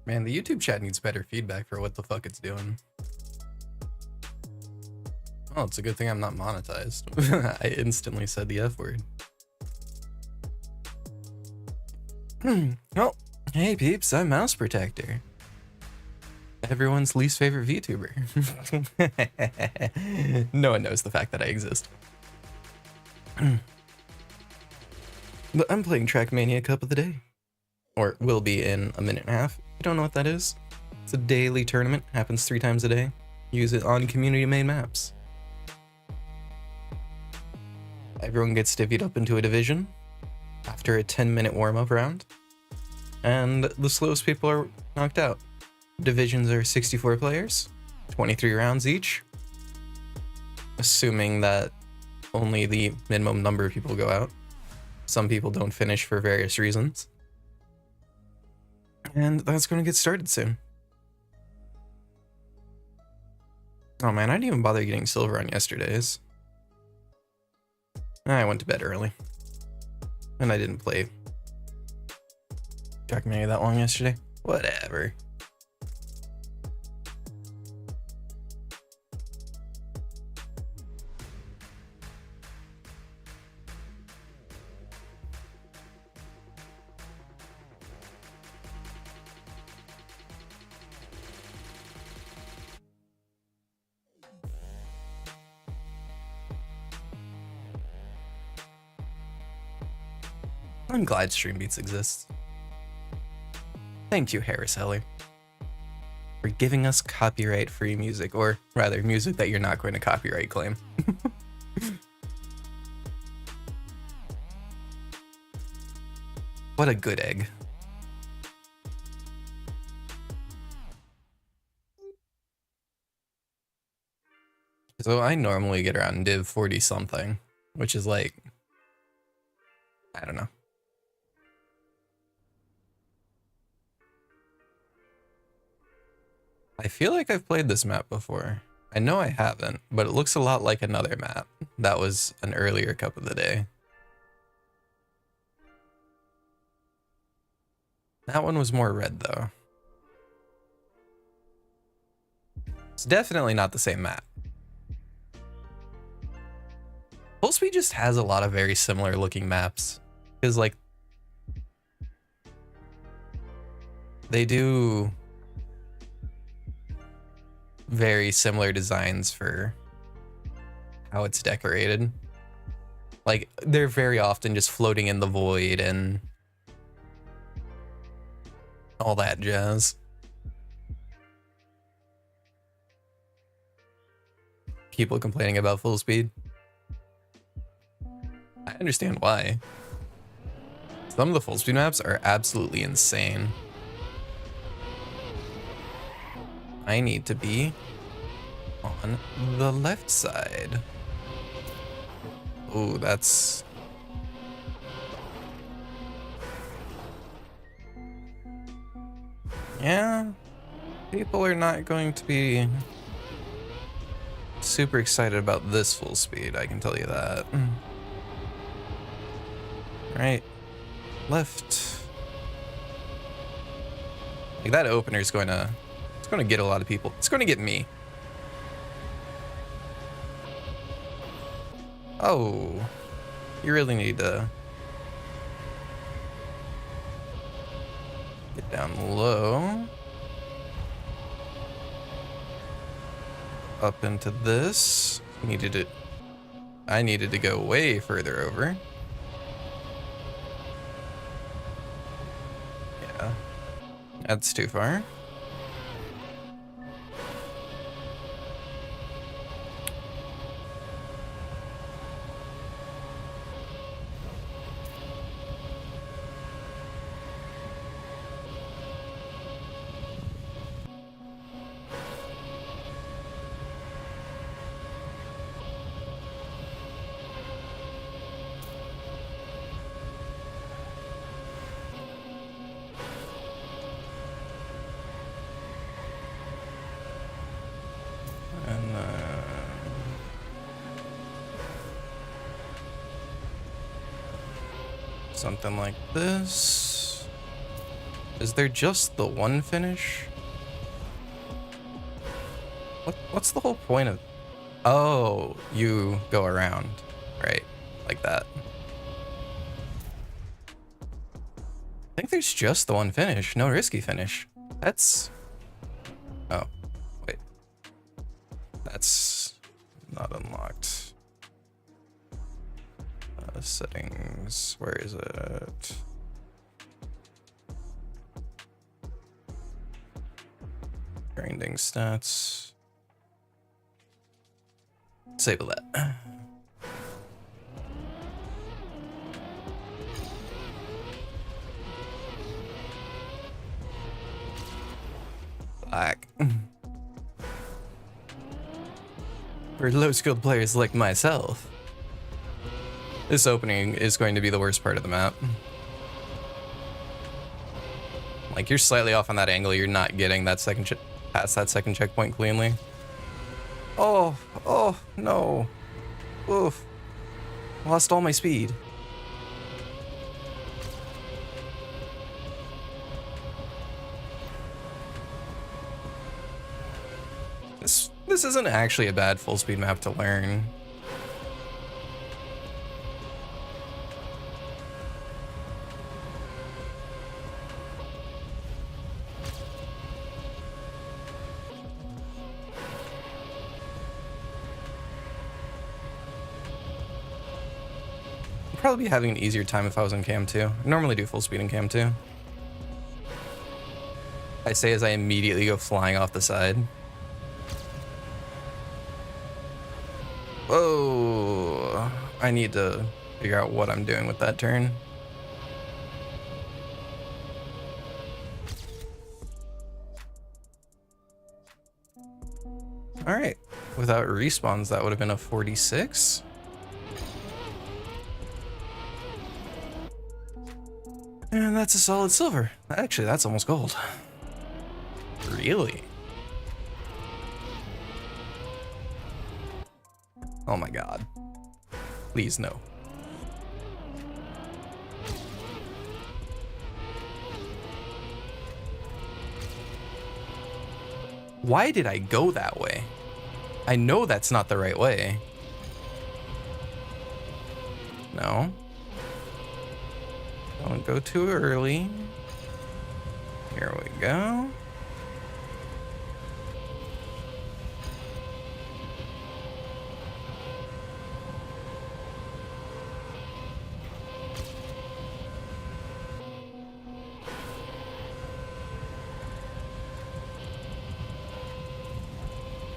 Man, the YouTube chat needs better feedback for what the fuck it's doing. Oh, it's a good thing I'm not monetized. I instantly said the F word. Oh, hey peeps, I'm Mouse Protector. Everyone's least favorite VTuber. No one knows the fact that I exist. But I'm playing Trackmania Cup of the Day. Or will be in a minute and a half. You don't know what that is? It's a daily tournament, happens 3 times a day. Use it on community-made maps. Everyone gets divvied up into a division after a 10-minute warm-up round. And the slowest people are knocked out. Divisions are 64 players, 23 rounds each. Assuming that only the minimum number of people go out. Some people don't finish for various reasons. And that's going to get started soon. Oh man, I didn't even bother getting silver on yesterday's. I went to bed early. And I didn't play Trackmania that long yesterday. Whatever. I'm glad Stream Beats exists. Thank you, Harris Heller, for giving us copyright-free music, or rather, music that you're not going to copyright claim. What a good egg. So I normally get around div 40 something, which is like, I don't know. I feel like I've played this map before. I know I haven't, but it looks a lot like another map. That was an earlier Cup of the Day. That one was more red though. It's definitely not the same map. Full Speed just has a lot of very similar looking maps. Because like, they do very similar designs for how it's decorated. Like, they're very often just floating in the void and all that jazz. People complaining about Full Speed. I understand why. Some of the Full Speed maps are absolutely insane. I need to be on the left side. Oh, that's... Yeah, people are not going to be super excited about this Full Speed, I can tell you that. Right, left. Like, that opener is going to... It's going to get a lot of people. It's going to get me. Oh, you really need to get down low. Up into this. I needed to go way further over. Yeah, that's too far. Something like this. Is there just the one finish? What's the whole point of... Oh, you go around. Right, like that. I think there's just the one finish, no risky finish. That's... Oh, wait. That's not unlocked. Settings, where is it? Grinding stats. Disable that. Black. For low-skilled players like myself, this opening is going to be the worst part of the map. Like, you're slightly off on that angle, you're not getting that past that second checkpoint cleanly. Oh, no. Oof. Lost all my speed. This isn't actually a bad full speed map to learn. I'd probably be having an easier time if I was in Cam 2. I normally do full speed in Cam 2. I say as I immediately go flying off the side. Whoa, I need to figure out what I'm doing with that turn. All right, without respawns, that would have been a 46. And that's a solid silver. Actually, that's almost gold. Really? Oh my god. Please no. Why did I go that way? I know that's not the right way. No. Don't go too early. Here we go.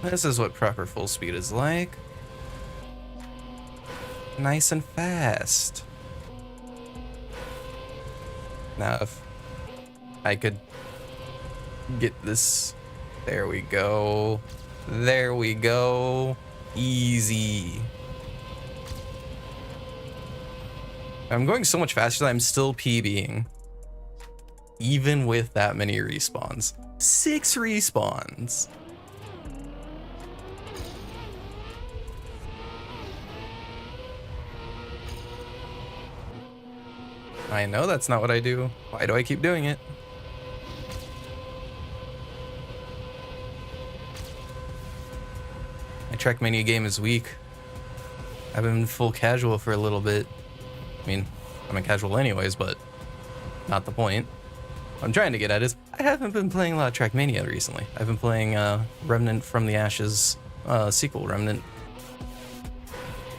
This is what proper full speed is like. Nice and fast. Now if I could get this, there we go. There we go. Easy. I'm going so much faster that I'm still PBing. Even with that many respawns. 6 respawns. I know that's not what I do. Why do I keep doing it? My trackmania game is weak. I've been full casual for a little bit. I mean, I'm a casual anyways, but not the point. What I'm trying to get at is, I haven't been playing a lot of trackmania recently. I've been playing Remnant from the Ashes sequel, Remnant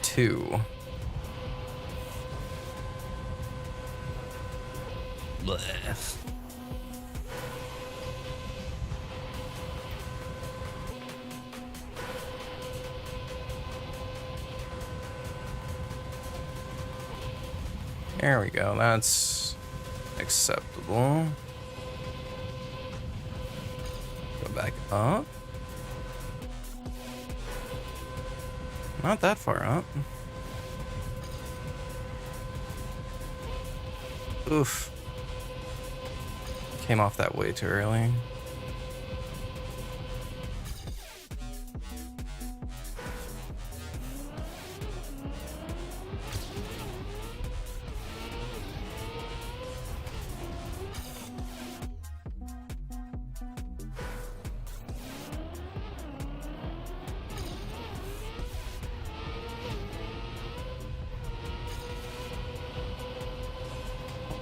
2. Blech. There we go, that's acceptable. Go back up. Not that far up. Oof. Came off that way too early.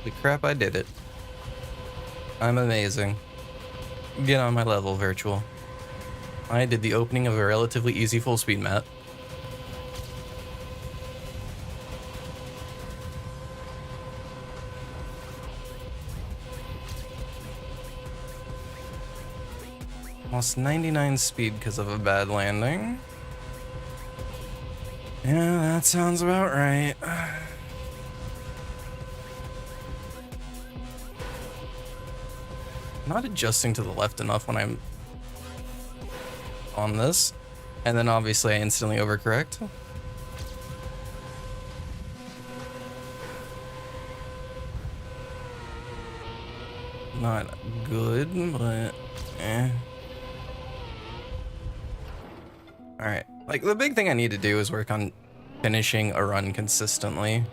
Holy crap, I did it. I'm amazing. Get on my level, Virtual. I did the opening of a relatively easy full speed map. Lost 99 speed because of a bad landing. Yeah, that sounds about right. Not adjusting to the left enough when I'm on this. And then obviously I instantly overcorrect. Not good, but eh. Alright, like the big thing I need to do is work on finishing a run consistently.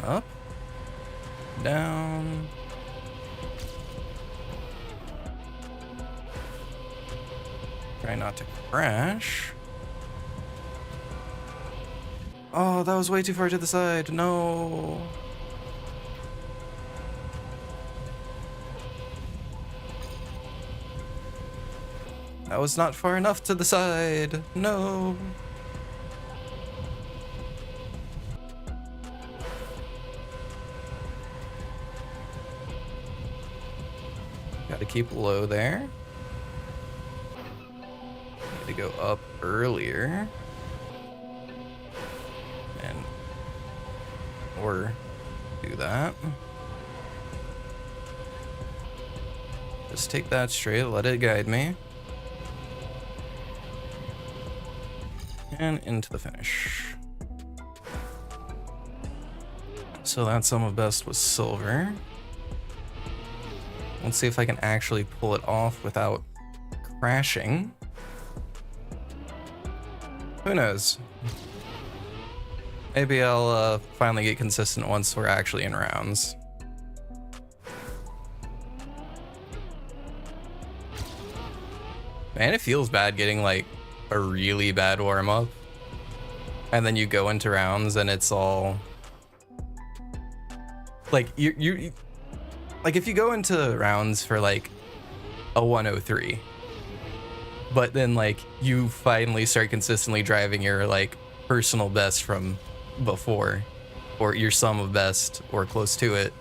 Up, down. Try not to crash. Oh, that was way too far to the side. No. That was not far enough to the side. No. Gotta keep low there. Need to go up earlier. Or do that. Just take that straight, let it guide me. And into the finish. So that sum of best was silver. Let's see if I can actually pull it off without crashing. Who knows? Maybe I'll finally get consistent once we're actually in rounds. Man, it feels bad getting like a really bad warm-up. And then you go into rounds and it's all... Like, you like if you go into rounds for like a 103, but then like you finally start consistently driving your like personal best from before, or your sum of best or close to it,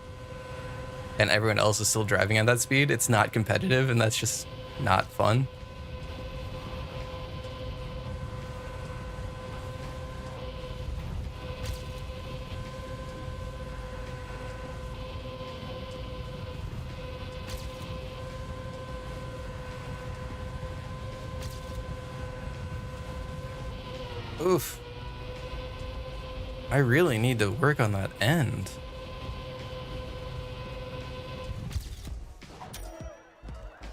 and everyone else is still driving at that speed, it's not competitive, and that's just not fun. Oof. I really need to work on that end.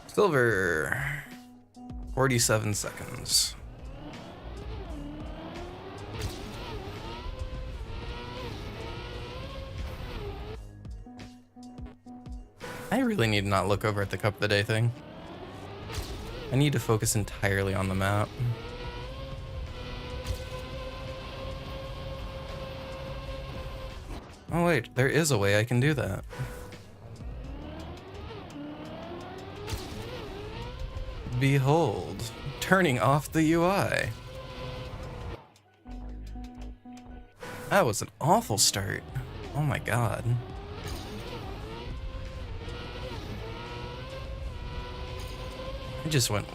Silver. 47 seconds. I really need to not look over at the Cup of the Day thing. I need to focus entirely on the map. Oh wait, there is a way I can do that. Behold, turning off the UI. That was an awful start. Oh my god. I just went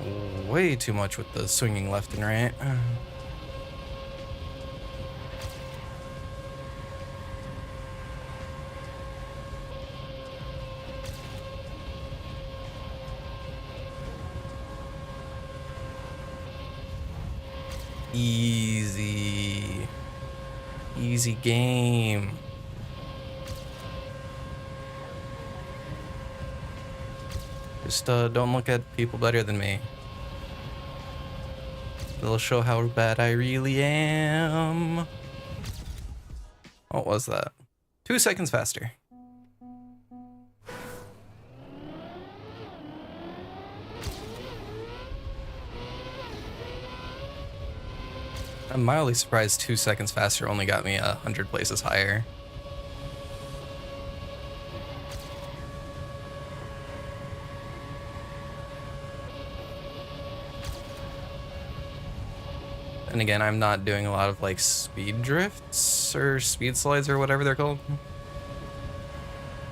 way too much with the swinging left and right. Easy. Easy game. Just don't look at people better than me. They'll show how bad I really am. What was that? 2 seconds faster. I'm mildly surprised 2 seconds faster only got me 100 places higher. And again, I'm not doing a lot of like speed drifts or speed slides or whatever they're called.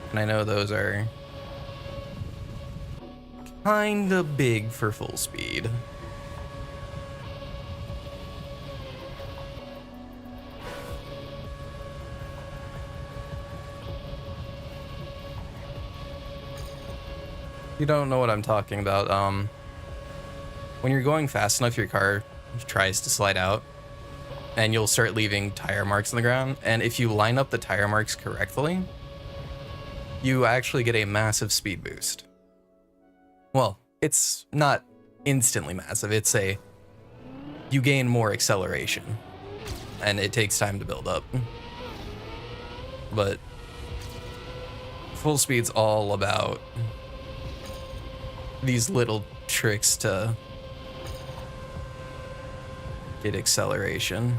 And I know those are kinda big for full speed. You don't know what I'm talking about. When you're going fast enough, your car tries to slide out and you'll start leaving tire marks on the ground. And if you line up the tire marks correctly, you actually get a massive speed boost. Well, it's not instantly massive. It's you gain more acceleration and it takes time to build up. But full speed's all about these little tricks to get acceleration.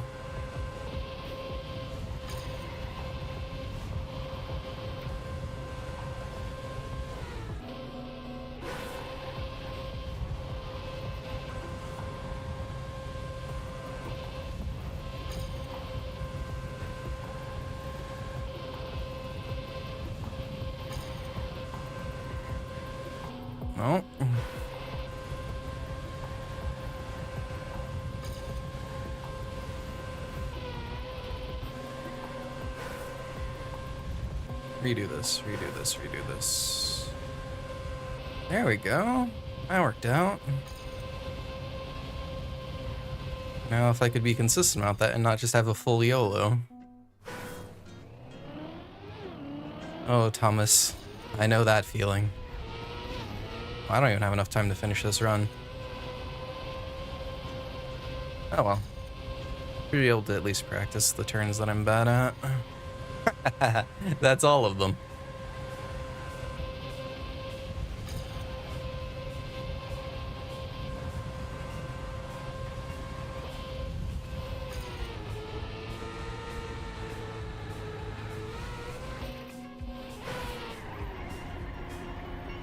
Oh. Redo this, redo this, redo this. There we go. That worked out. Now if I could be consistent about that and not just have a full YOLO. Oh, Thomas. I know that feeling. I don't even have enough time to finish this run. Oh well. Should be able to at least practice the turns that I'm bad at. That's all of them.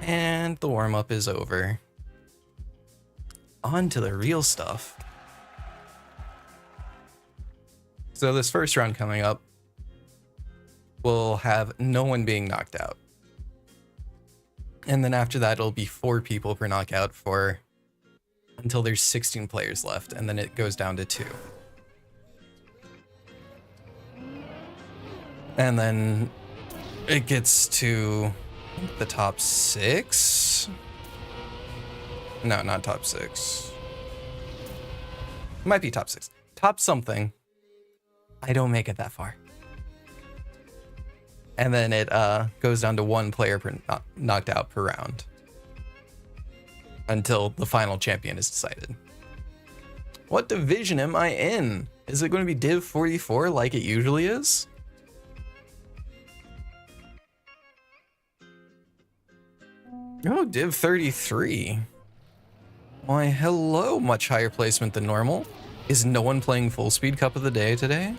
And the warm-up is over. On to the real stuff. So this first round coming up will have no one being knocked out. And then after that, it'll be 4 people per knockout until there's 16 players left, and then it goes down to 2. And then it gets to the top 6? No, not top 6. Might be top 6. Top something. I don't make it that far. And then it goes down to 1 player per knocked out per round until the final champion is decided. What division am I in? Is it going to be Div 44 like it usually is? Oh, Div 33. Why, hello, much higher placement than normal. Is no one playing full speed cup of the day today?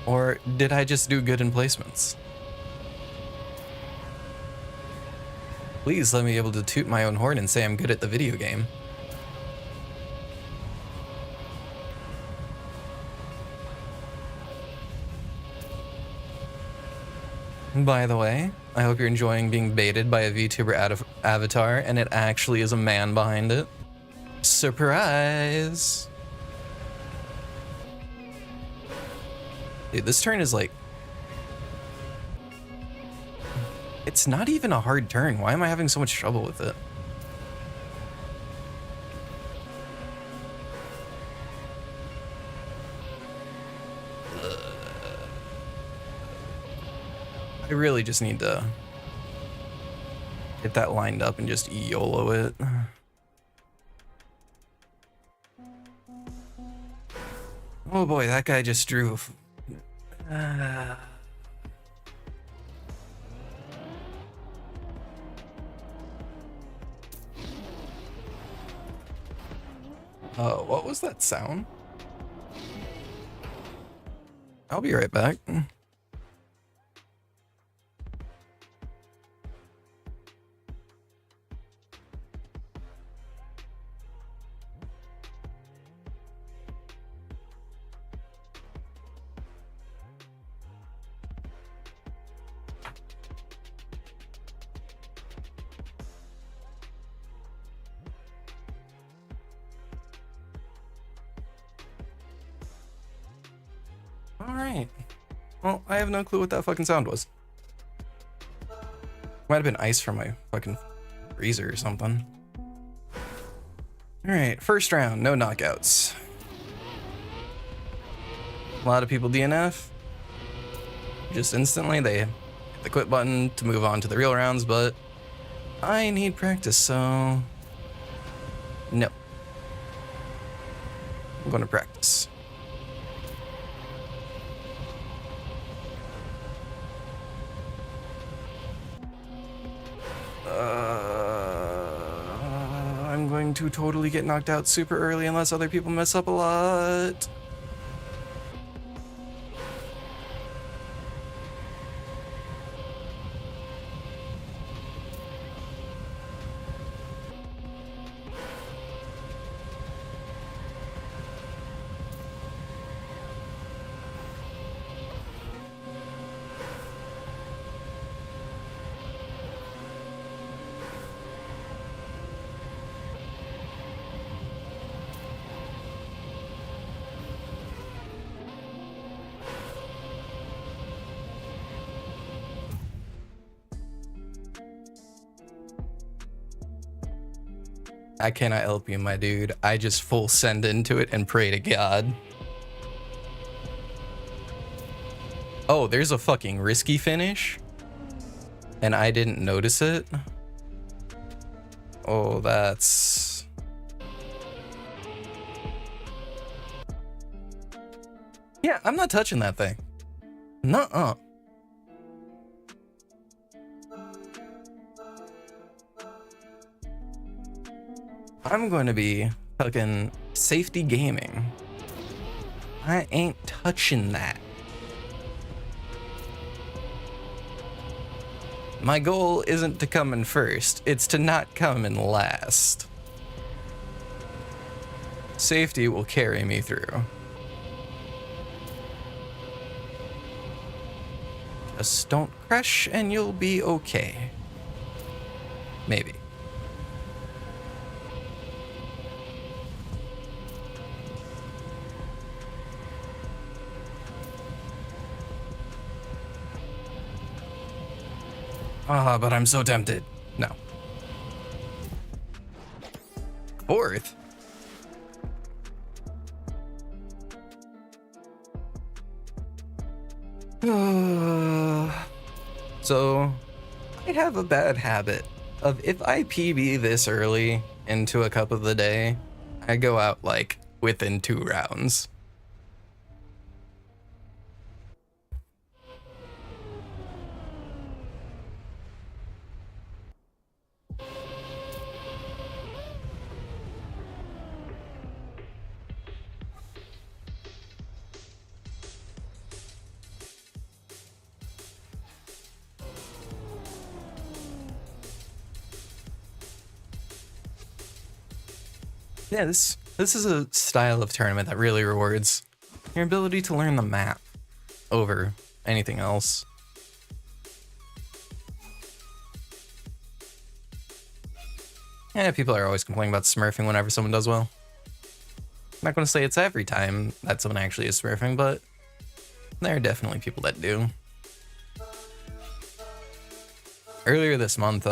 Or did I just do good in placements? Please let me be able to toot my own horn and say I'm good at the video game. By the way, I hope you're enjoying being baited by a VTuber avatar and it actually is a man behind it. Surprise! Dude, this turn is like... It's not even a hard turn. Why am I having so much trouble with it? I really just need to get that lined up and just YOLO it. Oh boy, that guy just drew. What was that sound? I'll be right back. Alright. Well, I have no clue what that fucking sound was. Might have been ice from my fucking freezer or something. Alright, first round, no knockouts. A lot of people DNF. Just instantly, they hit the quit button to move on to the real rounds, but I need practice, so no. I'm going to practice. I'm going to totally get knocked out super early unless other people mess up a lot. I cannot help you, my dude. I just full send into it and pray to God. Oh, there's a fucking risky finish. And I didn't notice it. Oh, that's... Yeah, I'm not touching that thing. Nuh-uh. I'm going to be fucking safety gaming. I ain't touching that. My goal isn't to come in first, it's to not come in last. Safety will carry me through. Just don't crash and you'll be okay. Maybe. But I'm so tempted. No. Fourth? So, I have a bad habit of if I PB this early into a cup of the day, I go out like within 2 rounds. Yeah, this is a style of tournament that really rewards your ability to learn the map over anything else. Yeah, people are always complaining about smurfing whenever someone does well. I'm not going to say it's every time that someone actually is smurfing, but there are definitely people that do. Earlier this month,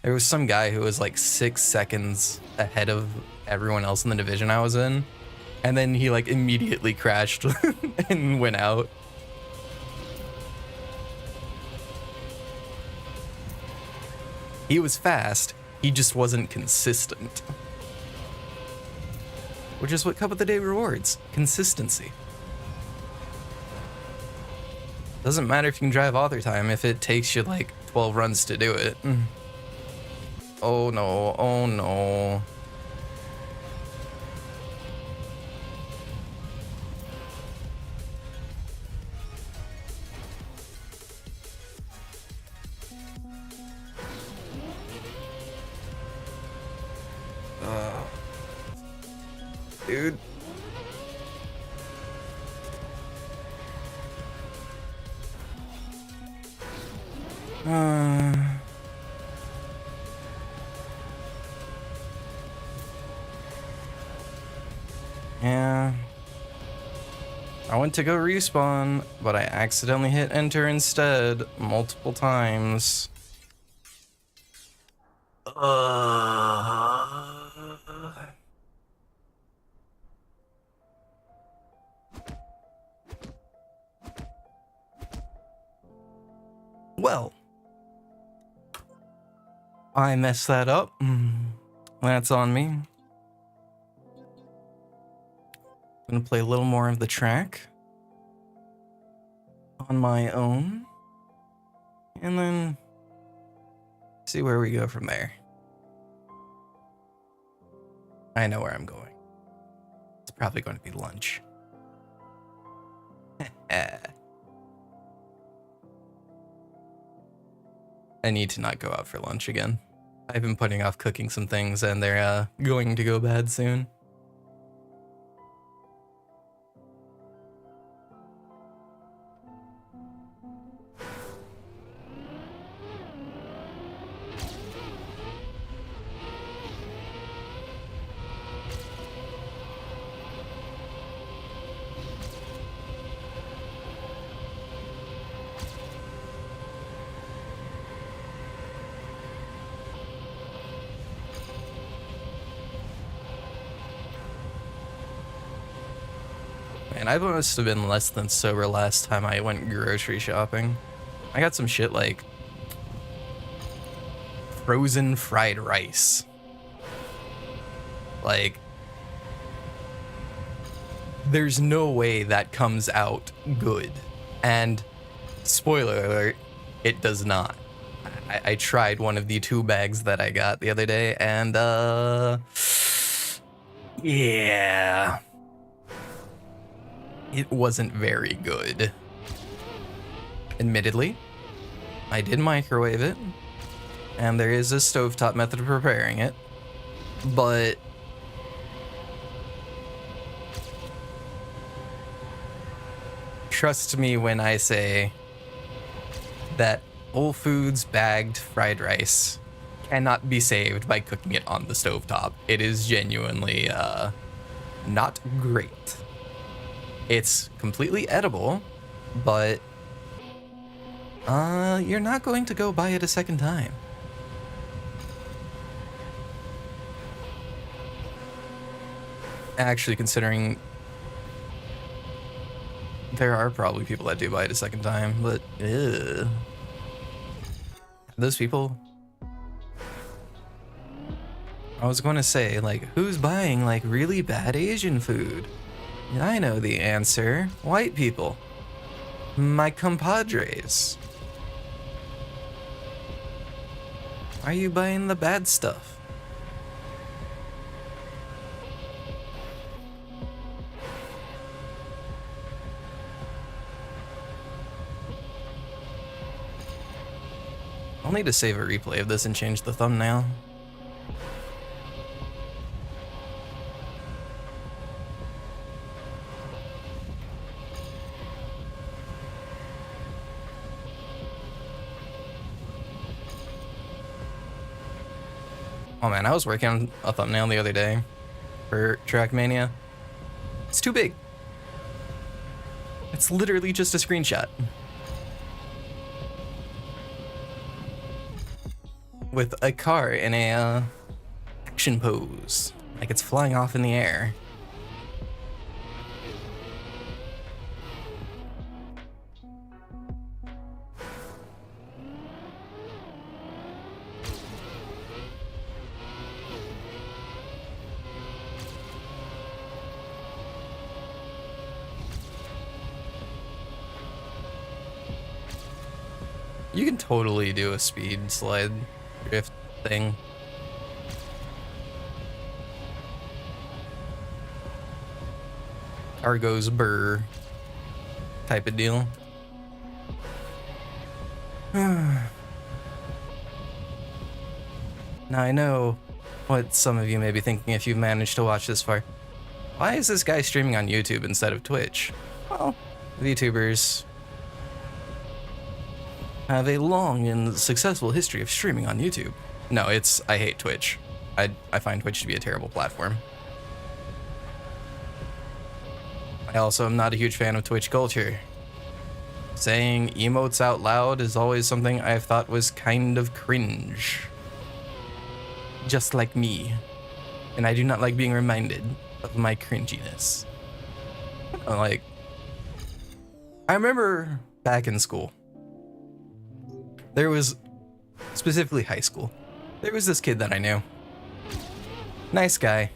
there was some guy who was like 6 seconds ahead of everyone else in the division I was in. And then he like immediately crashed and went out. He was fast, he just wasn't consistent. Which is what Cup of the Day rewards, consistency. Doesn't matter if you can drive author time if it takes you like 12 runs to do it. Oh no, oh no. dude. Yeah. I went to go respawn, but I accidentally hit enter instead multiple times. Well, I messed that up. That's on me. I'm gonna play a little more of the track on my own, and then see where we go from there. I know where I'm going. It's probably going to be lunch. I need to not go out for lunch again. I've been putting off cooking some things, and they're going to go bad soon. And I must have been less than sober last time I went grocery shopping. I got some shit like frozen fried rice. Like, there's no way that comes out good. And spoiler alert, it does not. I tried one of the 2 bags that I got the other day, and yeah. It wasn't very good. Admittedly, I did microwave it, and there is a stovetop method of preparing it, but trust me when I say that Whole Foods bagged fried rice cannot be saved by cooking it on the stovetop. It is genuinely not great. It's completely edible, but you're not going to go buy it a second time. Actually, considering there are probably people that do buy it a second time, but those people, I was going to say, like, who's buying like really bad Asian food? I know the answer. White people. My compadres. Why are you buying the bad stuff? I'll need to save a replay of this and change the thumbnail. Oh man, I was working on a thumbnail the other day for Trackmania. It's too big. It's literally just a screenshot with a car in a action pose, like it's flying off in the air. You can totally do a speed slide drift thing. Argo's burr type of deal. Now I know what some of you may be thinking if you've managed to watch this far. why is this guy streaming on YouTube instead of Twitch? Well, VTubers have a long and successful history of streaming on YouTube. No, I hate Twitch. I find Twitch to be a terrible platform. I also am not a huge fan of Twitch culture. Saying emotes out loud is always something I've thought was kind of cringe. Just like me. And I do not like being reminded of my cringiness. Like, I remember back in school, there was, specifically high school, there was this kid that I knew. Nice guy.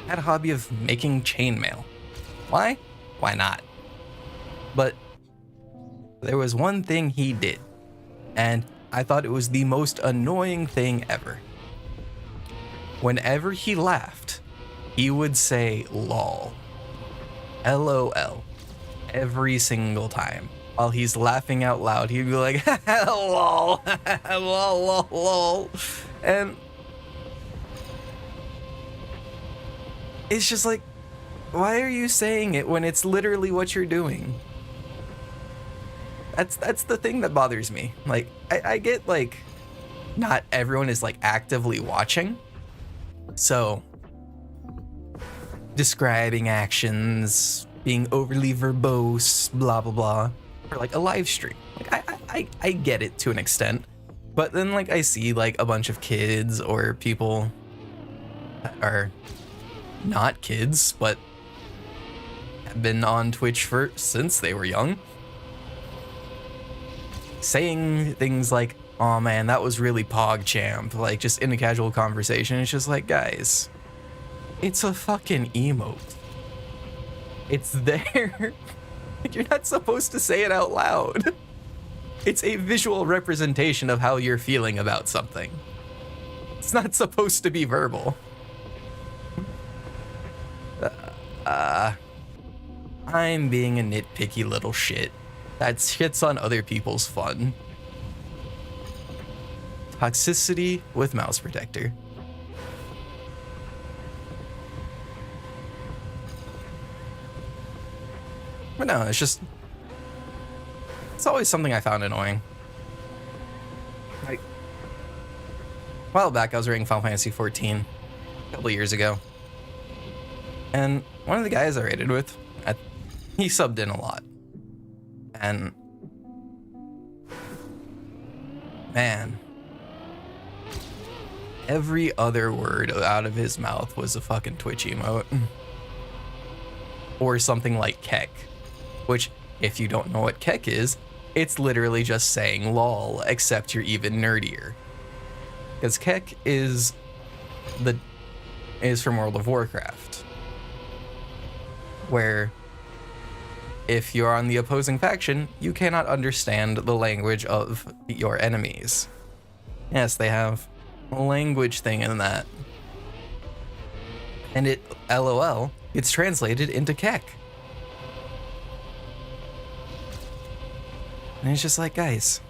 Had a hobby of making chainmail. Why? Why not? But there was one thing he did, and I thought it was the most annoying thing ever. Whenever he laughed, he would say lol. LOL. Every single time. While he's laughing out loud, he'd be like, lol, lol, lol, lol. And it's just like, why are you saying it when it's literally what you're doing? That's the thing that bothers me. Like, I get, like, not everyone is, like, actively watching. So, describing actions, being overly verbose, blah, blah, blah, for, like, a live stream. Like, I get it to an extent. But then, like, I see, like, a bunch of kids or people that are not kids, but have been on Twitch since they were young, saying things like, oh man, that was really PogChamp, like just in a casual conversation. It's just like, guys, it's a fucking emote. It's there. You're not supposed to say it out loud. It's a visual representation of how you're feeling about something. It's not supposed to be verbal. I'm being a nitpicky little shit. That shits on other people's fun. Toxicity with mouse protector. But no, it's always something I found annoying. Like, a while back I was raiding Final Fantasy 14 a couple years ago. And one of the guys I raided with, he subbed in a lot. And man, every other word out of his mouth was a fucking Twitch emote. Or something like kek, which, if you don't know what kek is, it's literally just saying lol, except you're even nerdier. Because kek is from World of Warcraft, where if you're on the opposing faction, you cannot understand the language of your enemies. Yes, they have a language thing in that. And it, LOL, gets translated into kek. And it's just like, guys,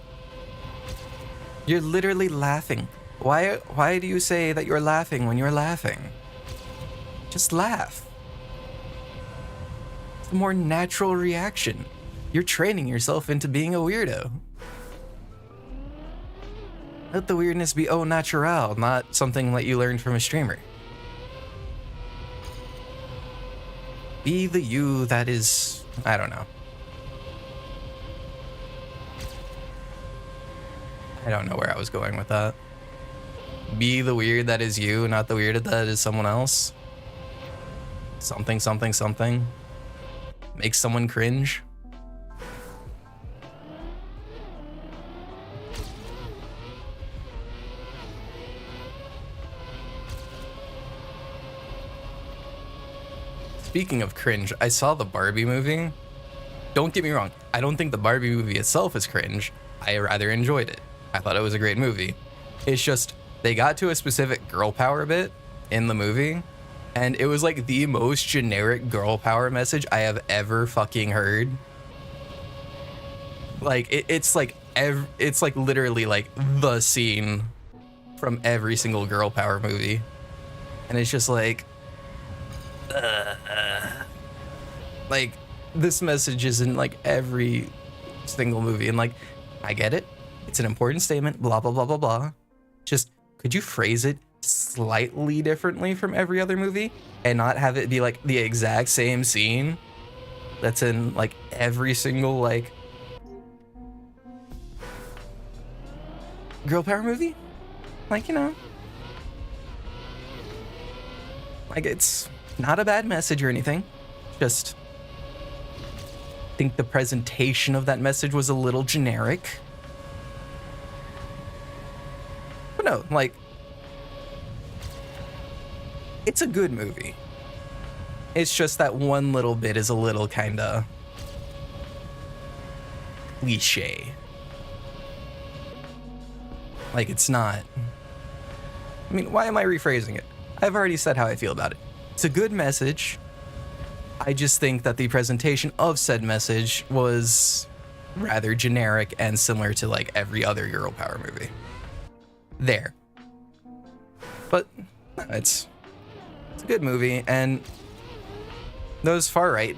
you're literally laughing. Why do you say that you're laughing when you're laughing? Just laugh. It's a more natural reaction. You're training yourself into being a weirdo. Let the weirdness be au naturel, not something that you learned from a streamer. Be the you that is, I don't know. I don't know where I was going with that. Be the weird that is you, not the weird that is someone else. Something, something, something. Make someone cringe. Speaking of cringe, I saw the Barbie movie. Don't get me wrong, I don't think the Barbie movie itself is cringe. I rather enjoyed it. I thought it was a great movie. It's just, they got to a specific girl power bit in the movie, and it was like the most generic girl power message I have ever fucking heard. Like, it's like literally like the scene from every single girl power movie. And it's just like, Like, this message is in like every single movie, and like, I get it. It's an important statement, blah, blah, blah, blah, blah. Just, could you phrase it slightly differently from every other movie and not have it be like the exact same scene that's in like every single like girl power movie? Like, you know, like, it's not a bad message or anything. Just think the presentation of that message was a little generic. But no, like, it's a good movie. It's just that one little bit is a little kinda cliche. Like, it's not. I mean, why am I rephrasing it? I've already said how I feel about it. It's a good message. I just think that the presentation of said message was rather generic and similar to like every other girl power movie. There. But no, it's a good movie, and those far right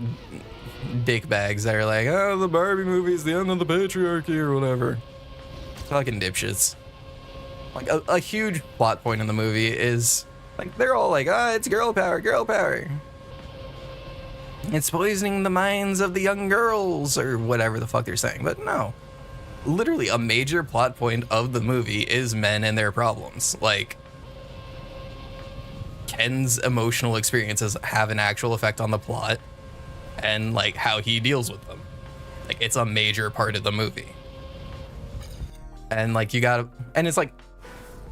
dick bags that are like, oh, the Barbie movie is the end of the patriarchy or whatever. Fucking dipshits. Like, a huge plot point in the movie is like, they're all like, ah, it's girl power, girl power. It's poisoning the minds of the young girls or whatever the fuck they're saying. But no, literally a major plot point of the movie is men and their problems. Like, Ken's emotional experiences have an actual effect on the plot and like how he deals with them. Like, it's a major part of the movie. And like, you gotta, and it's like,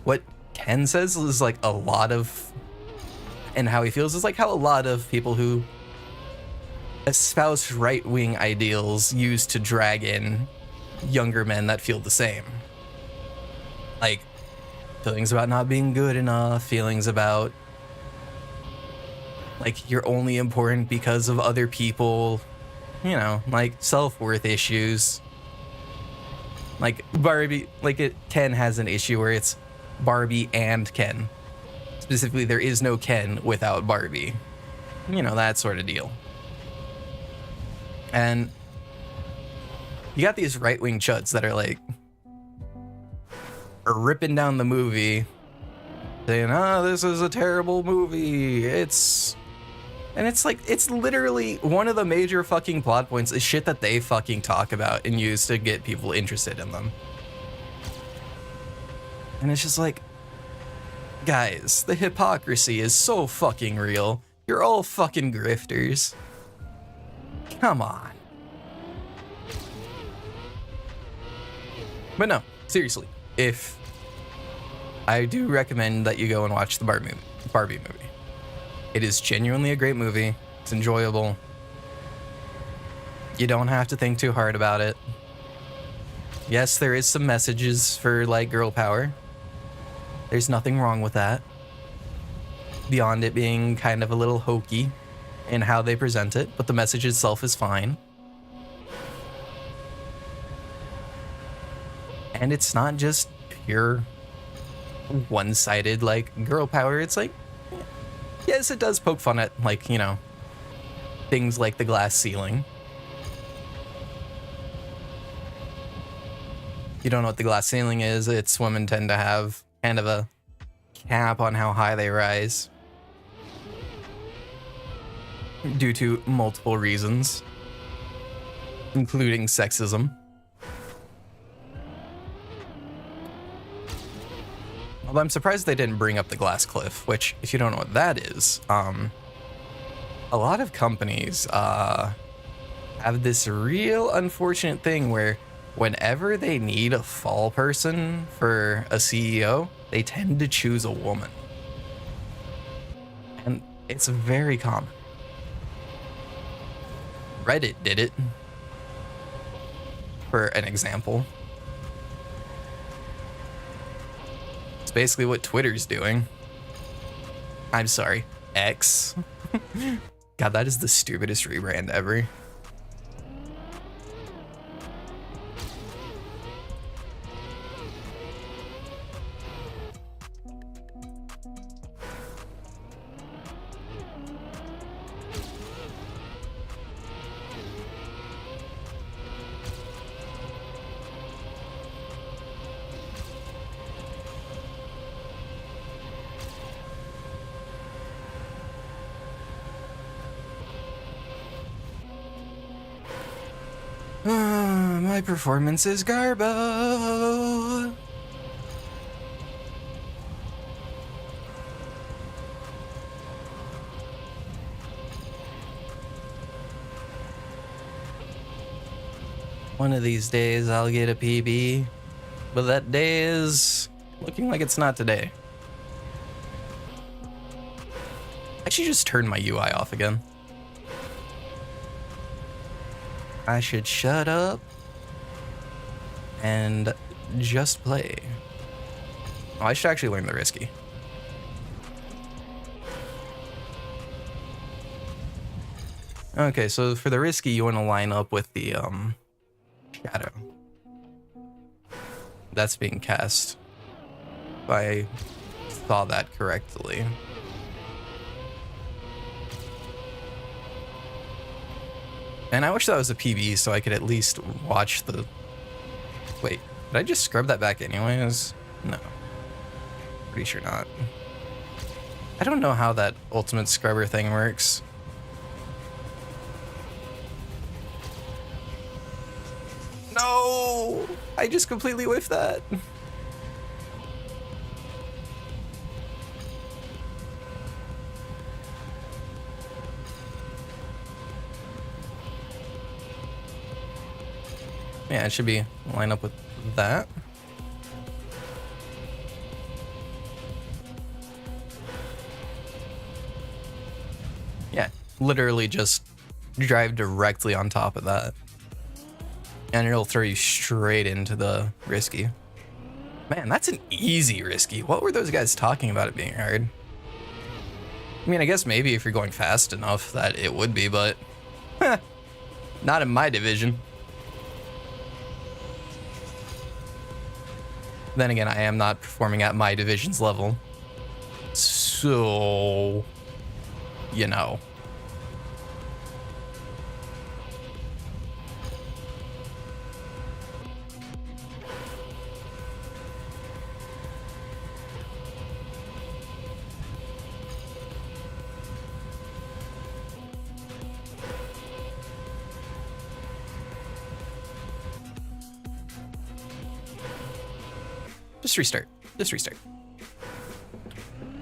what Ken says is like a lot of, and how he feels is like how a lot of people who espouse right-wing ideals use to drag in younger men that feel the same. Like, feelings about not being good enough, feelings about like you're only important because of other people, you know, like self-worth issues. Like Barbie, like Ken has an issue where it's Barbie and Ken. Specifically, there is no Ken without Barbie. You know, that sort of deal. And you got these right-wing chuds that are like ripping down the movie, saying, oh, this is a terrible movie. And it's like, it's literally one of the major fucking plot points is shit that they fucking talk about and use to get people interested in them. And it's just like, guys, the hypocrisy is so fucking real. You're all fucking grifters. Come on. But no, seriously, if I do recommend that you go and watch the Barbie movie. It is genuinely a great movie. It's enjoyable. You don't have to think too hard about it. Yes, there is some messages for like girl power. There's nothing wrong with that. Beyond it being kind of a little hokey in how they present it, but the message itself is fine. And it's not just pure one-sided like girl power. It's like, yes, it does poke fun at like, you know, things like the glass ceiling. You don't know what the glass ceiling is. It's women tend to have kind of a cap on how high they rise due to multiple reasons, including sexism. Although I'm surprised they didn't bring up the glass cliff, which, if you don't know what that is, a lot of companies have this real unfortunate thing where whenever they need a fall person for a CEO, they tend to choose a woman. And it's very common. Reddit did it, for an example. It's basically what Twitter's doing. I'm sorry, X. God, that is the stupidest rebrand ever. performance is garbo. One of these days I'll get a PB, but that day is looking like it's not today. I should just turn my UI off again. I should shut up and just play. Oh, I should actually learn the risky. Okay, so for the risky, you want to line up with the shadow that's being cast. If I saw that correctly. And I wish that was a PB so I could at least watch the... Wait, did I just scrub that back anyways? No. Pretty sure not. I don't know how that ultimate scrubber thing works. No! I just completely whiffed that. Yeah, it should be line up with that. Yeah, literally just drive directly on top of that. And it'll throw you straight into the risky. Man, that's an easy risky. What were those guys talking about it being hard? I mean, I guess maybe if you're going fast enough that it would be, but not in my division. Then again, I am not performing at my division's level. So, you know. Just restart. Just restart.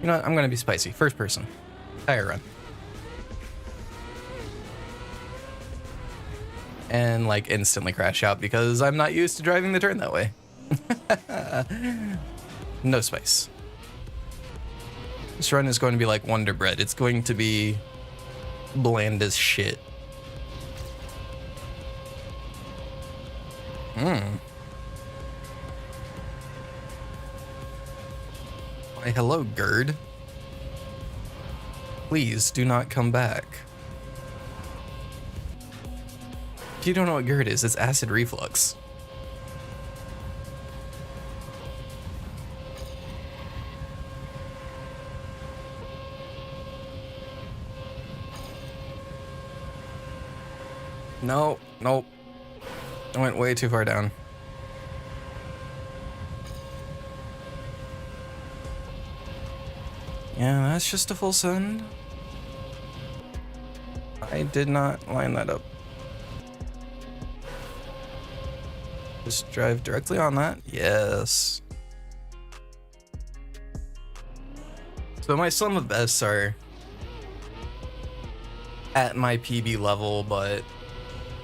You know what? I'm gonna be spicy. First person. Tire run. And like instantly crash out because I'm not used to driving the turn that way. No spice. This run is going to be like Wonder Bread. It's going to be bland as shit. Why, hello, Gerd. Please do not come back. If you don't know what GERD is, it's acid reflux. No, nope. I went way too far down. Yeah, that's just a full send. I did not line that up. Just drive directly on that. Yes. So my sum of bests are at my PB level, but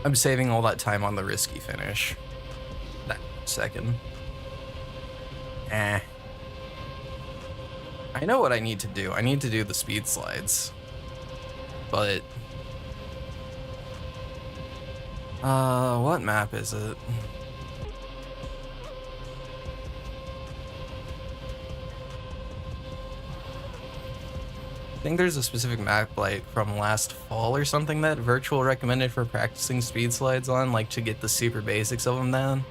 I'm saving all that time on the risky finish. That second. I know what I need to do. I need to do the speed slides. But what map is it? I think there's a specific map like from last fall or something that Virtual recommended for practicing speed slides on, like to get the super basics of them down.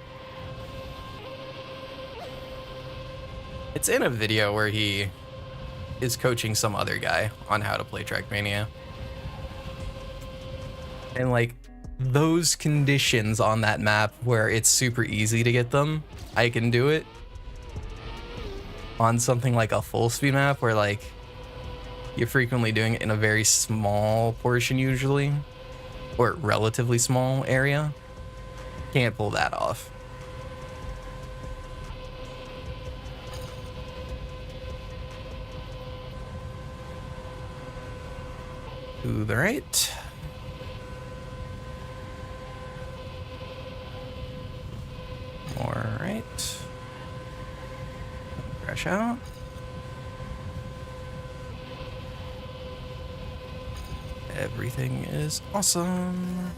It's in a video where he is coaching some other guy on how to play Trackmania. And like those conditions on that map where it's super easy to get them, I can do it. On something like a full speed map where like you're frequently doing it in a very small portion usually, or relatively small area, Can't pull that off. To the right. More right. Crash out. Everything is awesome.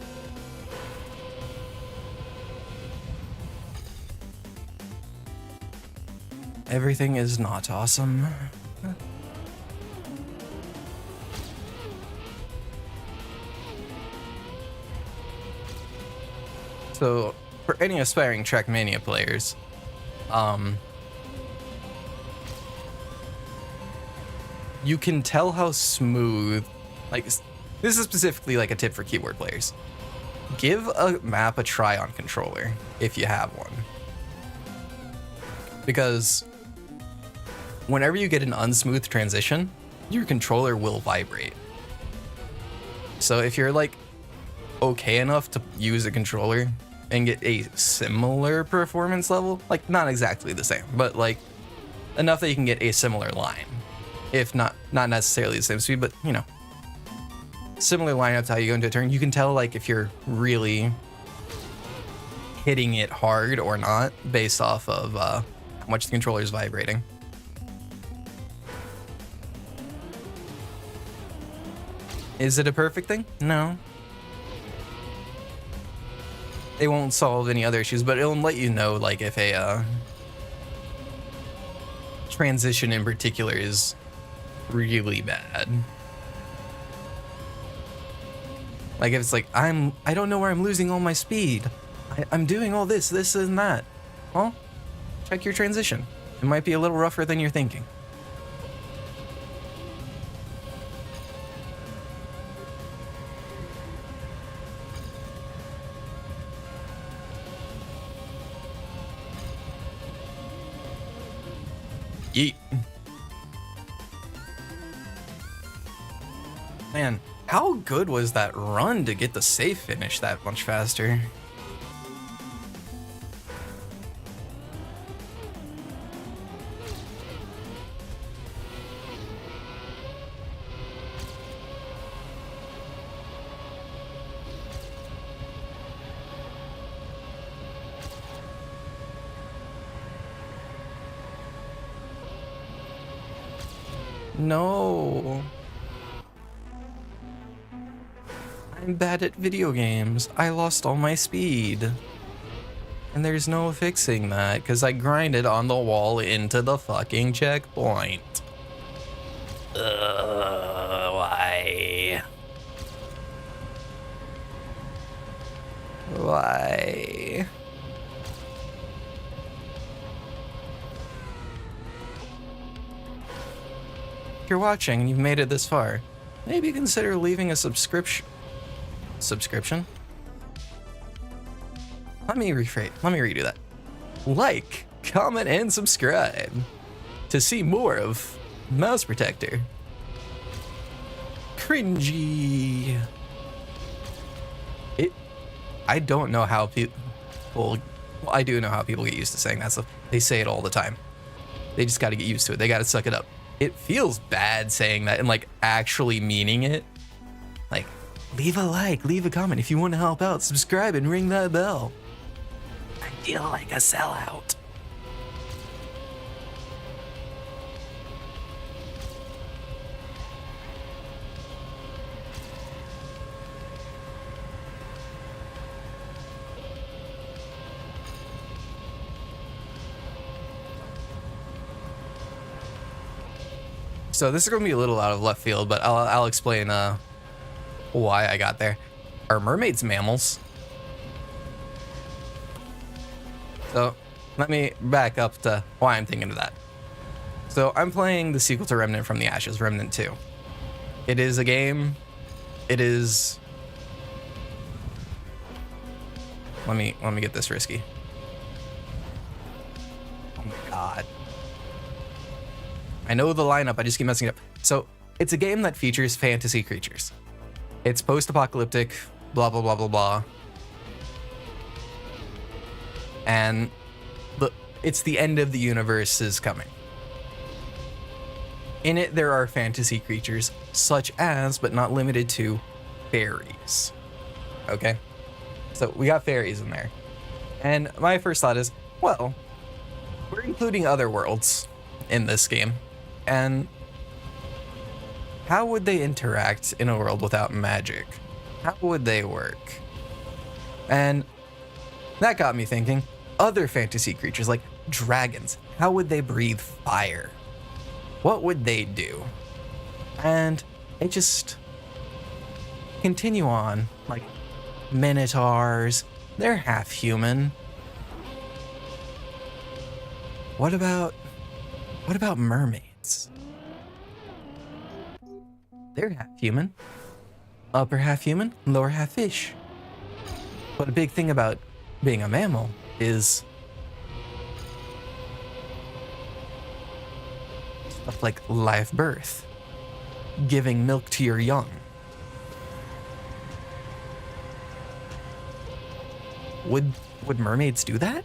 Everything is not awesome. So, for any aspiring Trackmania players, you can tell how smooth, like, this is specifically like a tip for keyboard players. Give a map a try on controller if you have one. Because whenever you get an unsmooth transition, your controller will vibrate. So if you're like okay enough to use a controller and get a similar performance level, like not exactly the same, but like enough that you can get a similar line, if not necessarily the same speed, but you know, similar lineup to how you go into a turn, you can tell like if you're really hitting it hard or not based off of how much the controller is vibrating. Is it a perfect thing? No. It won't solve any other issues, but it'll let you know like if a transition in particular is really bad. Like if it's like, I don't know where I'm losing all my speed. I'm doing all this and that. Well, check your transition. It might be a little rougher than you're thinking. Yeet. Man, how good was that run to get the safe finish that much faster? No. I'm bad at video games. I lost all my speed. And there's no fixing that, because I grinded on the wall into the fucking checkpoint. Why? Why? If you're watching and you've made it this far, maybe consider leaving a subscription. Let me redo that. Like, comment, and subscribe to see more of Mouse Protector. Cringy. I don't know how people. Well, I do know how people get used to saying that stuff. They say it all the time. They just got to get used to it. They got to suck it up. It feels bad saying that and like actually meaning it. Like, leave a like, leave a comment if you want to help out, subscribe and ring that bell. I feel like a sellout. So this is going to be a little out of left field, but I'll explain why I got there. Are mermaids mammals? So let me back up to why I'm thinking of that. So I'm playing the sequel to Remnant from the Ashes, Remnant 2. It is a game. It is. Let me get this risky. Oh my god. I know the lineup, I just keep messing it up. So, it's a game that features fantasy creatures. It's post-apocalyptic, blah, blah, blah, blah, blah. and it's the end of the universe is coming. In it, there are fantasy creatures such as, but not limited to, fairies. Okay? So we got fairies in there. And my first thought is, well, we're including other worlds in this game. And how would they interact in a world without magic? How would they work? And that got me thinking, other fantasy creatures like dragons, how would they breathe fire? What would they do? And it just continue on, like minotaurs, they're half human. What about mermaids? They're half human. Upper half human, lower half fish. But a big thing about being a mammal is stuff like live birth, giving milk to your young. Would mermaids do that?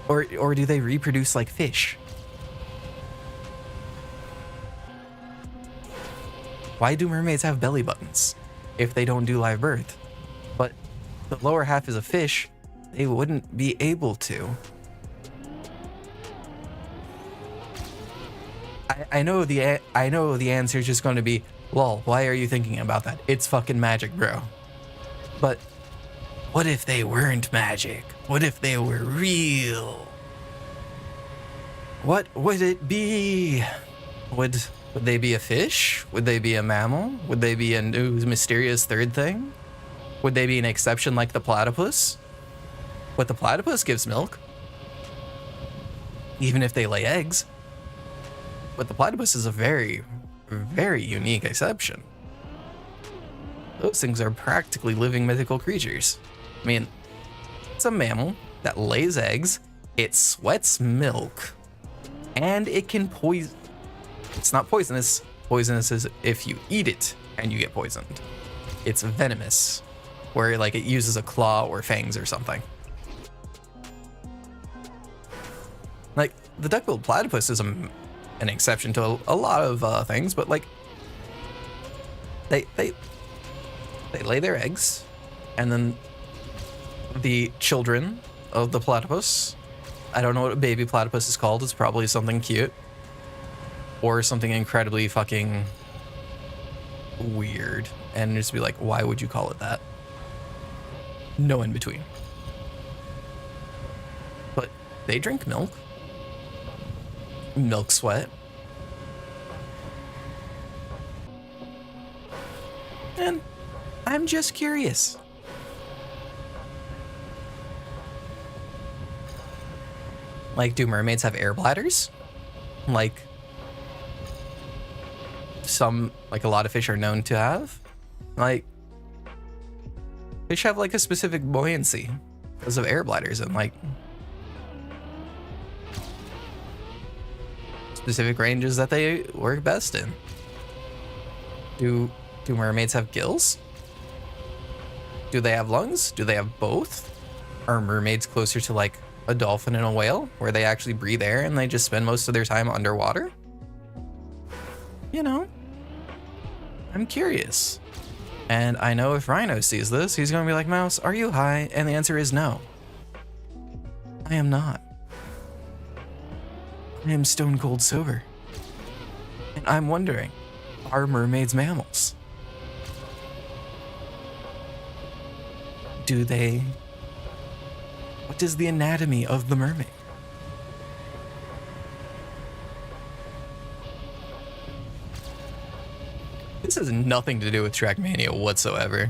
Or do they reproduce like fish? Why do mermaids have belly buttons if they don't do live birth? But the lower half is a fish, they wouldn't be able to. I know the answer is just going to be, lol, why are you thinking about that? It's fucking magic, bro. But what if they weren't magic? What if they were real? What would it be? Would they be a fish? Would they be a mammal? Would they be a new mysterious third thing? Would they be an exception like the platypus? But the platypus gives milk, even if they lay eggs. But the platypus is a very, very unique exception. Those things are practically living mythical creatures. I mean, it's a mammal that lays eggs, it sweats milk, and it can poison. It's not poisonous. Poisonous is if you eat it and you get poisoned. It's venomous, where like it uses a claw or fangs or something. Like the duck-billed platypus is an exception to a lot of things, but like they lay their eggs, and then the children of the platypus, I don't know what a baby platypus is called, it's probably something cute or something incredibly fucking weird, and just be like, why would you call it that? No in between. But they drink milk sweat, and I'm just curious. Like, do mermaids have air bladders? Like a lot of fish are known to have? Like, fish have like a specific buoyancy because of air bladders and like specific ranges that they work best in. Do mermaids have gills? Do they have lungs? Do they have both? Are mermaids closer to like a dolphin and a whale, where they actually breathe air and they just spend most of their time underwater? You know, I'm curious. And I know if Rhino sees this, he's gonna be like, Mouse, are you high? And the answer is no. I am not. I am stone cold sober. And I'm wondering, are mermaids mammals? What is the anatomy of the mermaid? This has nothing to do with Trackmania whatsoever.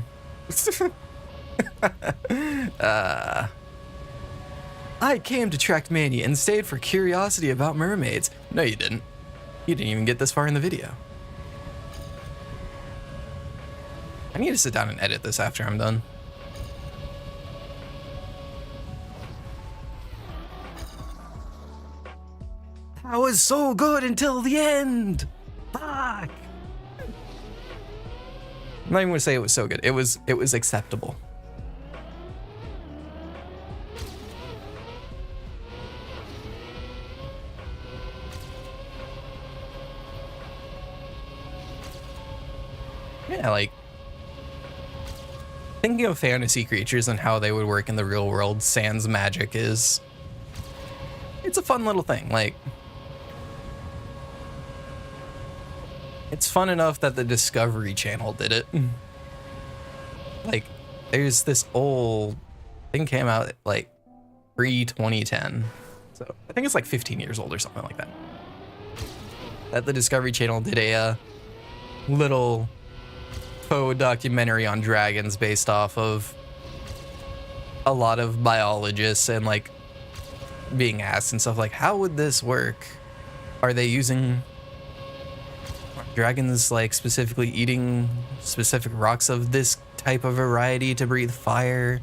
I came to Trackmania and stayed for curiosity about mermaids. No, you didn't. You didn't even get this far in the video. I need to sit down and edit this after I'm done. That was so good until the end. Fuck. I'm not even gonna say it was so good. It was acceptable. Yeah, like thinking of fantasy creatures and how they would work in the real world sans magic it's a fun little thing. Like, it's fun enough that the Discovery Channel did it. Like, there's this old thing came out like pre-2010. So I think it's like 15 years old or something like that. That the Discovery Channel did a little faux documentary on dragons based off of a lot of biologists and like being asked and stuff like, how would this work? Are they using dragons like specifically eating specific rocks of this type of variety to breathe fire?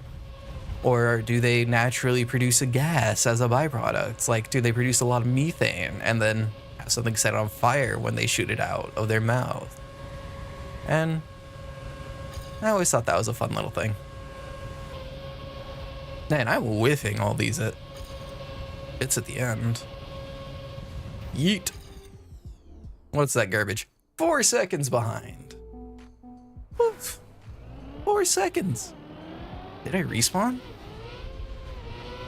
Or do they naturally produce a gas as a byproduct? Like, do they produce a lot of methane and then have something set on fire when they shoot it out of their mouth? And I always thought that was a fun little thing. Man, I'm whiffing all these bits at the end. Yeet. What's that garbage? 4 seconds behind. Oof. 4 seconds. Did I respawn?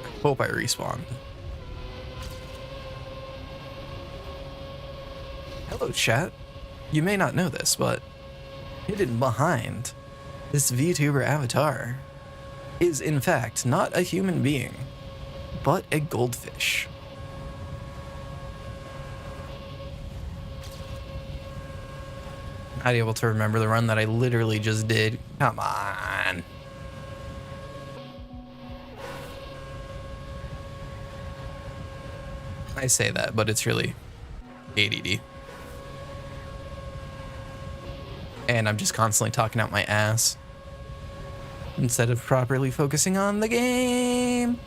I hope I respawned. Hello, chat. You may not know this, but hidden behind this VTuber avatar is in fact not a human being, but a goldfish. Not able to remember the run that I literally just did. Come on. I say that, but it's really ADD. And I'm just constantly talking out my ass instead of properly focusing on the game.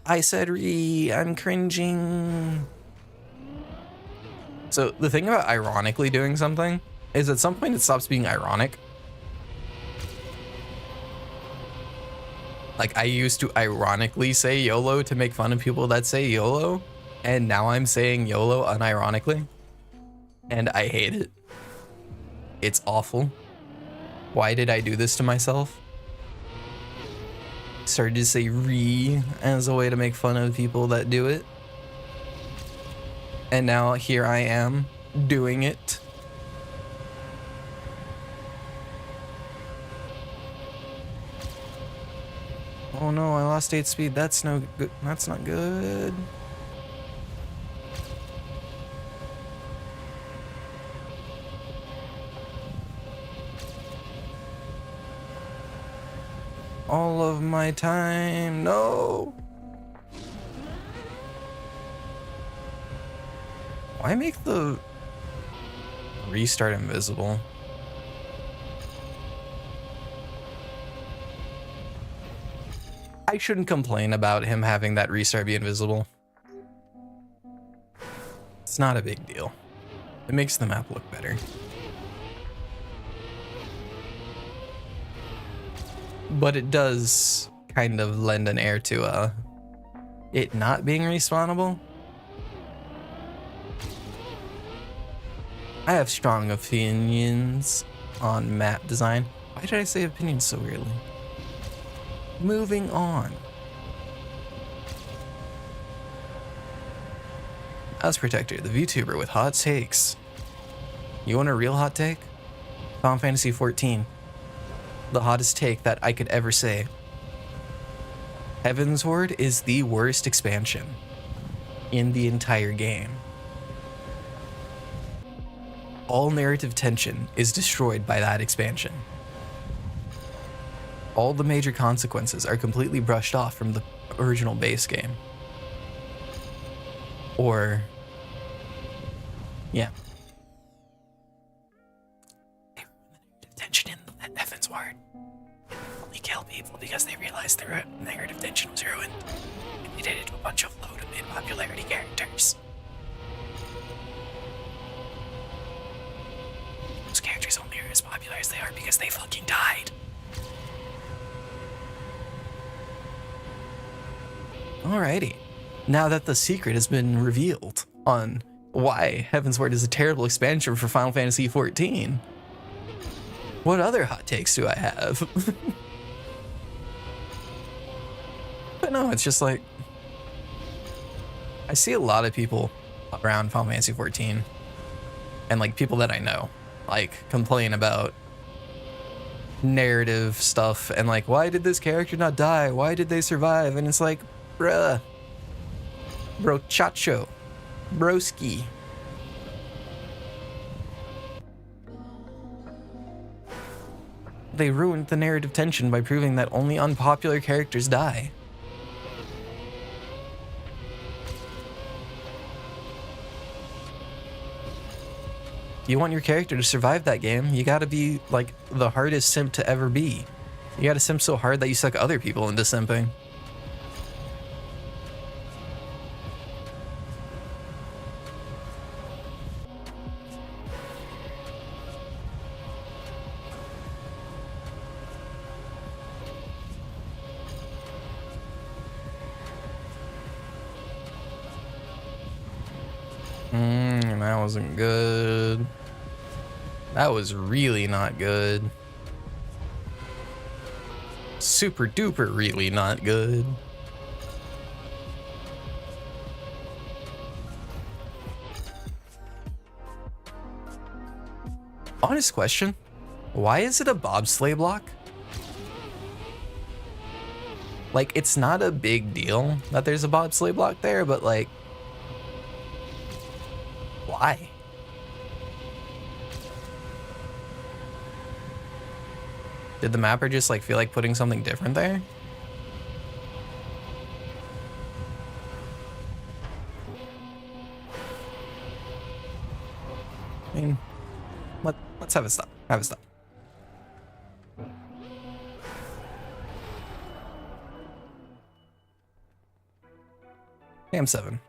I said I'm cringing. So the thing about ironically doing something is at some point it stops being ironic. Like, I used to ironically say YOLO to make fun of people that say YOLO, and now I'm saying YOLO unironically, and I hate it. It's awful. Why did I do this to myself? Started to say as a way to make fun of people that do it. And now here I am doing it. Oh no, I lost 8 speed. That's no good. That's not good. All of my time. No. Why make the restart invisible? I shouldn't complain about him having that restart be invisible. It's not a big deal. It makes the map look better. But it does kind of lend an air to it not being respawnable. I have strong opinions on map design. Why did I say opinions so weirdly? Moving on. House Protector, the VTuber with hot takes. You want a real hot take? Final Fantasy 14. The hottest take that I could ever say. Heaven's Ward is the worst expansion in the entire game. All narrative tension is destroyed by that expansion. All the major consequences are completely brushed off from the original base game. Or, yeah. They ruined the narrative tension in Heaven's Ward. Only kill people because they realized their narrative tension was ruined. And they did it to a bunch of low to mid popularity characters. Those characters only are as popular as they are because they fucking died. Alrighty. Now that the secret has been revealed on why Heavensward is a terrible expansion for Final Fantasy XIV. What other hot takes do I have? But no, it's just like, I see a lot of people around Final Fantasy XIV, and like people that I know, like complain about narrative stuff and like, why did this character not die? Why did they survive? And it's like, bruh, brochacho, broski. They ruined the narrative tension by proving that only unpopular characters die. You want your character to survive that game, you gotta be like the hardest simp to ever be. You gotta simp so hard that you suck other people into simping. That wasn't good. That was really not good. Super duper really not good. Honest question, why is it a bobsleigh block? Like, it's not a big deal that there's a bobsleigh block there, but like, why? Did the mapper just like feel like putting something different there? I mean, let's have a stop. Have a stop. Damn 7.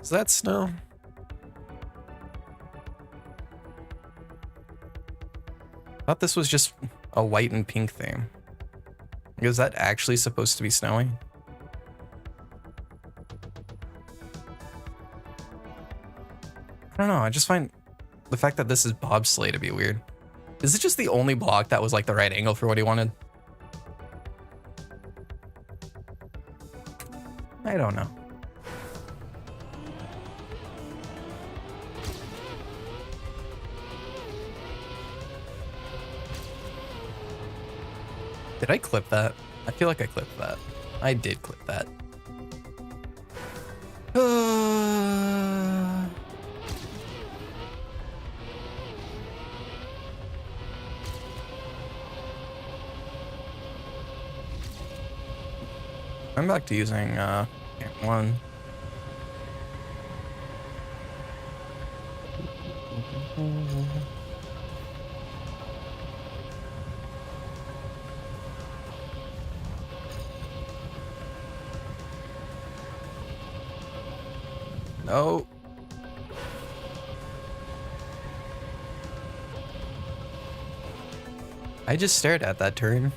Is that snow? I thought this was just a white and pink theme. Is that actually supposed to be snowing? I don't know, I just find the fact that this is bobsleigh to be weird. Is it just the only block that was like the right angle for what he wanted? I don't know. Did I clip that? I feel like I clipped that. I did clip that. I'm back to using one. No. I just stared at that turn.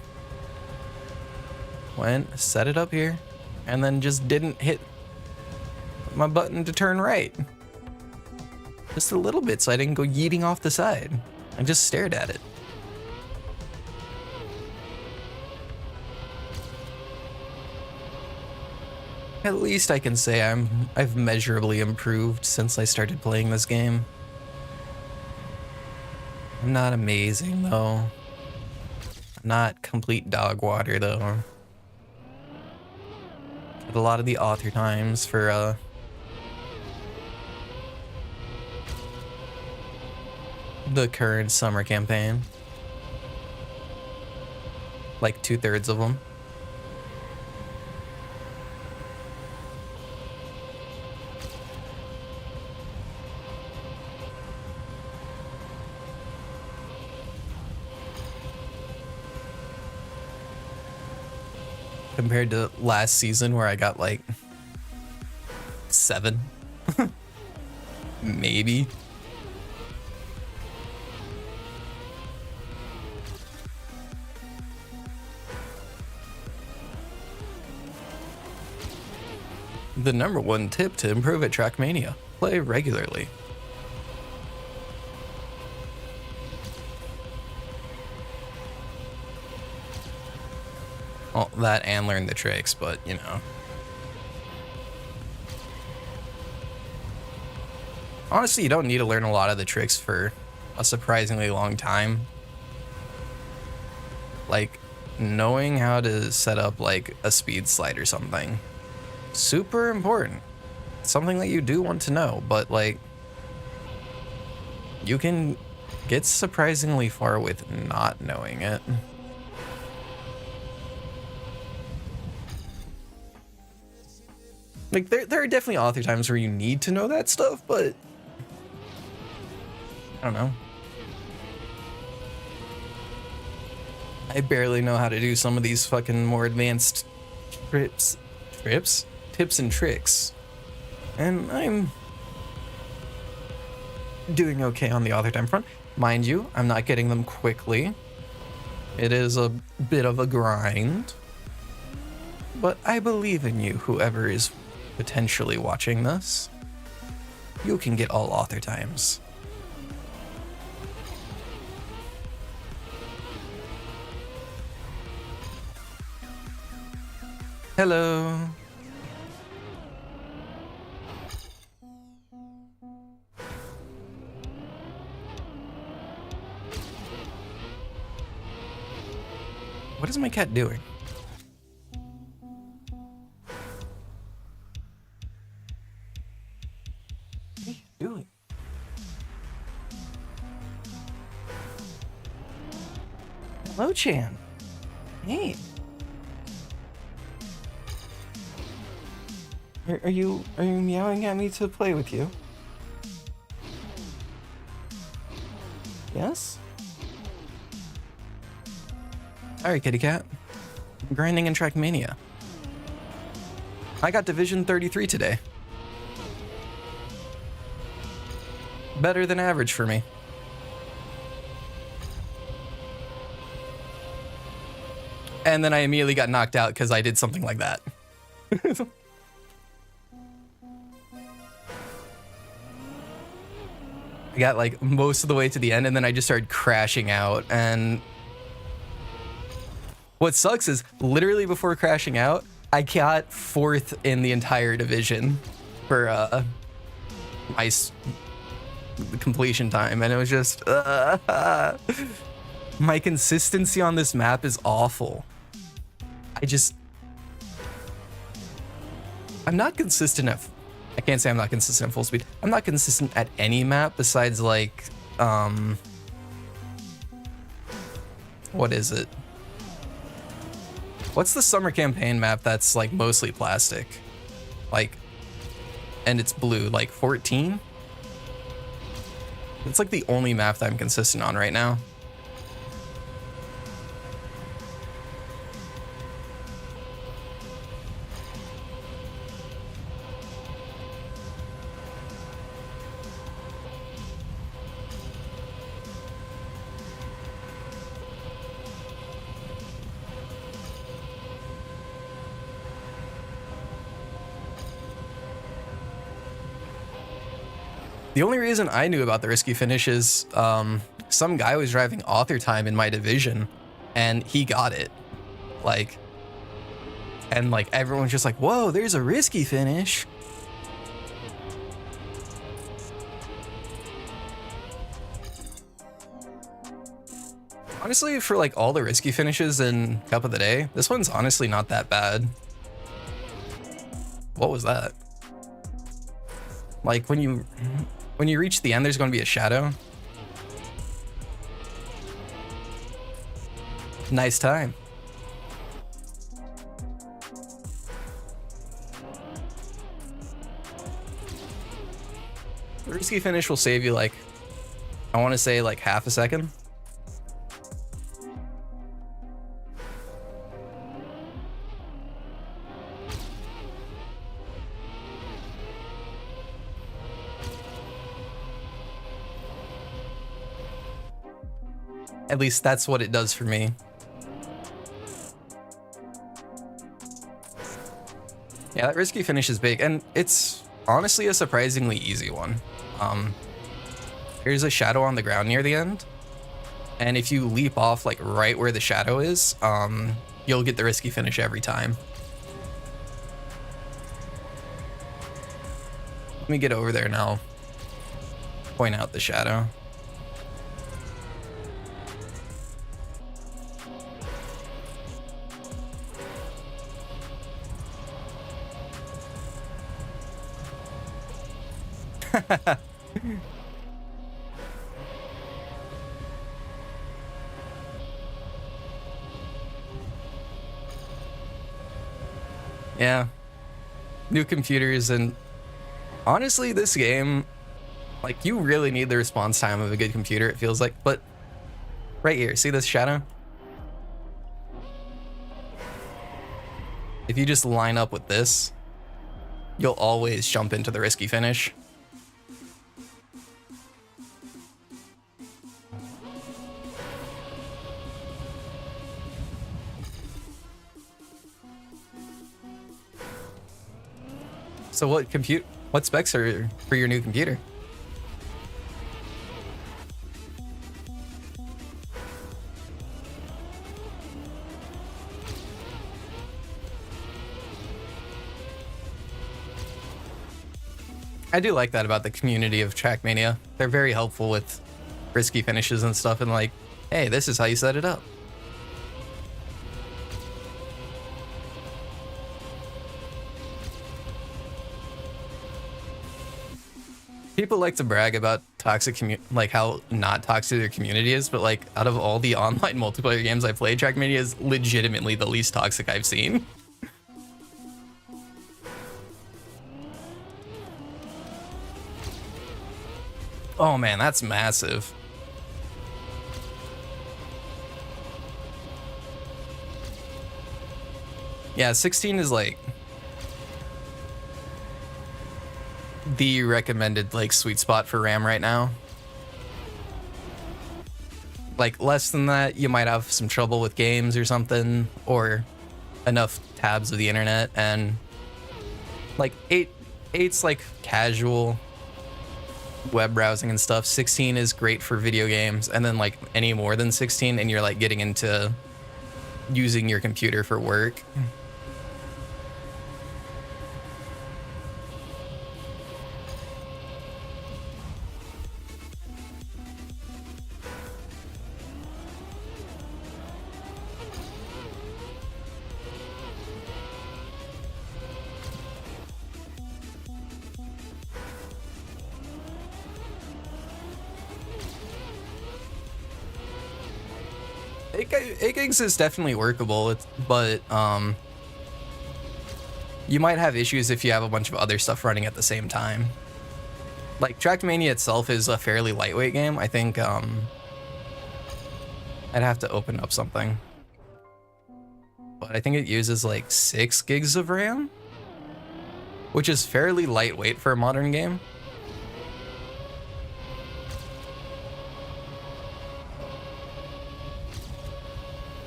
Went, set it up here, and then just didn't hit my button to turn right. Just a little bit so I didn't go yeeting off the side. I just stared at it. At least I can say I've measurably improved since I started playing this game. I'm not amazing though. I'm not complete dog water though. Get a lot of the author times for the current summer campaign. Like 2/3 of them. Compared to last season where I got like 7. Maybe. The #1 tip to improve at Trackmania: play regularly. Well, that and learn the tricks, but you know. Honestly, you don't need to learn a lot of the tricks for a surprisingly long time. Like, knowing how to set up like a speed slide or something. Super important. Something that you do want to know, but like, you can get surprisingly far with not knowing it. Like, there are definitely author times where you need to know that stuff, but I don't know. I barely know how to do some of these fucking more advanced tips and tricks. And I'm doing okay on the author time front. Mind you, I'm not getting them quickly. It is a bit of a grind. But I believe in you, whoever is potentially watching this. You can get all author times. Hello. What is my cat doing? What are you doing? Hello, Chan. Hey. Are you meowing at me to play with you? Yes? Alright, kitty cat. I'm grinding in Trackmania. I got Division 33 today. Better than average for me. And then I immediately got knocked out because I did something like that. I got like most of the way to the end and then I just started crashing out. And what sucks is literally before crashing out, I got 4th in the entire division for my completion time. And it was just, my consistency on this map is awful. I'm not consistent at, I can't say I'm not consistent at full speed. I'm not consistent at any map besides like, what is it? What's the summer campaign map that's like mostly plastic? Like, and it's blue, like 14? It's like the only map that I'm consistent on right now. The only reason I knew about the risky finish is some guy was driving author time in my division and he got it. Like, and like everyone's just like, whoa, there's a risky finish. Honestly, for like all the risky finishes in Cup of the Day, this one's honestly not that bad. What was that? Like when you reach the end, there's going to be a shadow. Nice time. The risky finish will save you like, I want to say like half a second. At least that's what it does for me. Yeah, that risky finish is big, and it's honestly a surprisingly easy one. There's a shadow on the ground near the end, and if you leap off like right where the shadow is, you'll get the risky finish every time. Let me get over there now. Point out the shadow. Yeah. New computers, and honestly, this game, like, you really need the response time of a good computer, it feels like. But right here, see this shadow? If you just line up with this, you'll always jump into the risky finish. So what specs are for your new computer? I do like that about the community of Trackmania. They're very helpful with risky finishes and stuff, and like, hey, this is how you set it up. People like to brag about like how not toxic their community is, but like out of all the online multiplayer games I played, Trackmania is legitimately the least toxic I've seen. Oh man, that's massive. Yeah, 16 is like the recommended like sweet spot for RAM right now. Like less than that, you might have some trouble with games or something, or enough tabs of the internet. And like 8's like casual web browsing and stuff. 16 is great for video games, and then like any more than 16 and you're like getting into using your computer for work. Eight gigs is definitely workable, but you might have issues if you have a bunch of other stuff running at the same time. Like Trackmania itself is a fairly lightweight game. I think I'd have to open up something, but I think it uses like 6 gigs of RAM, which is fairly lightweight for a modern game.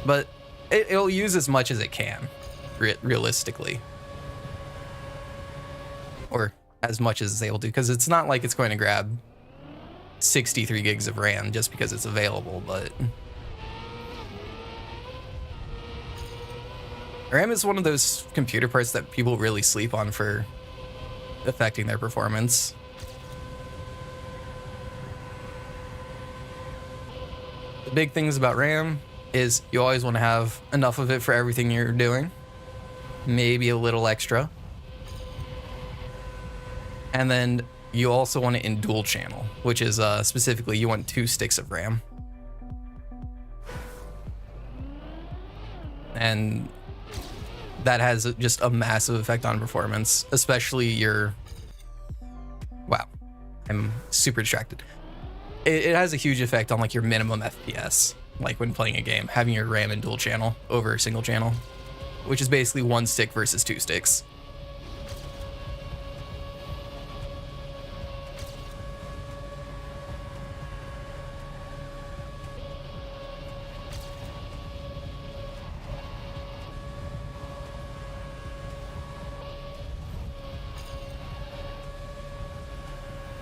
But it'll use as much as it can, realistically. Or as much as it's able to, because it's not like it's going to grab 63 gigs of RAM just because it's available, but RAM is one of those computer parts that people really sleep on for affecting their performance. The big things about RAM is you always want to have enough of it for everything you're doing, maybe a little extra. And then you also want it in dual channel, which is specifically you want 2 sticks of RAM. And that has just a massive effect on performance, especially your... Wow, I'm super distracted. It has a huge effect on like your minimum FPS. Like when playing a game, having your RAM in dual channel over single channel, which is basically 1 stick versus 2 sticks.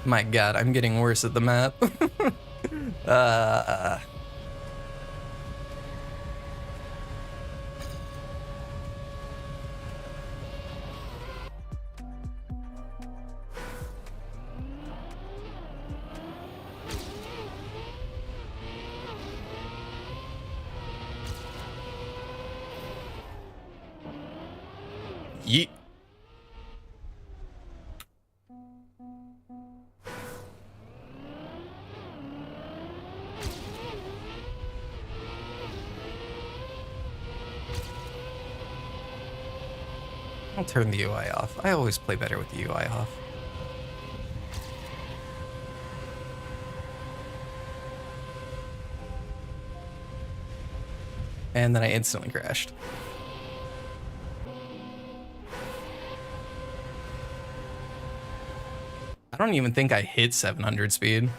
My god, I'm getting worse at the map. uh... Yeet. I'll turn the UI off. I always play better with the UI off. And then I instantly crashed. I don't even think I hit 700 speed.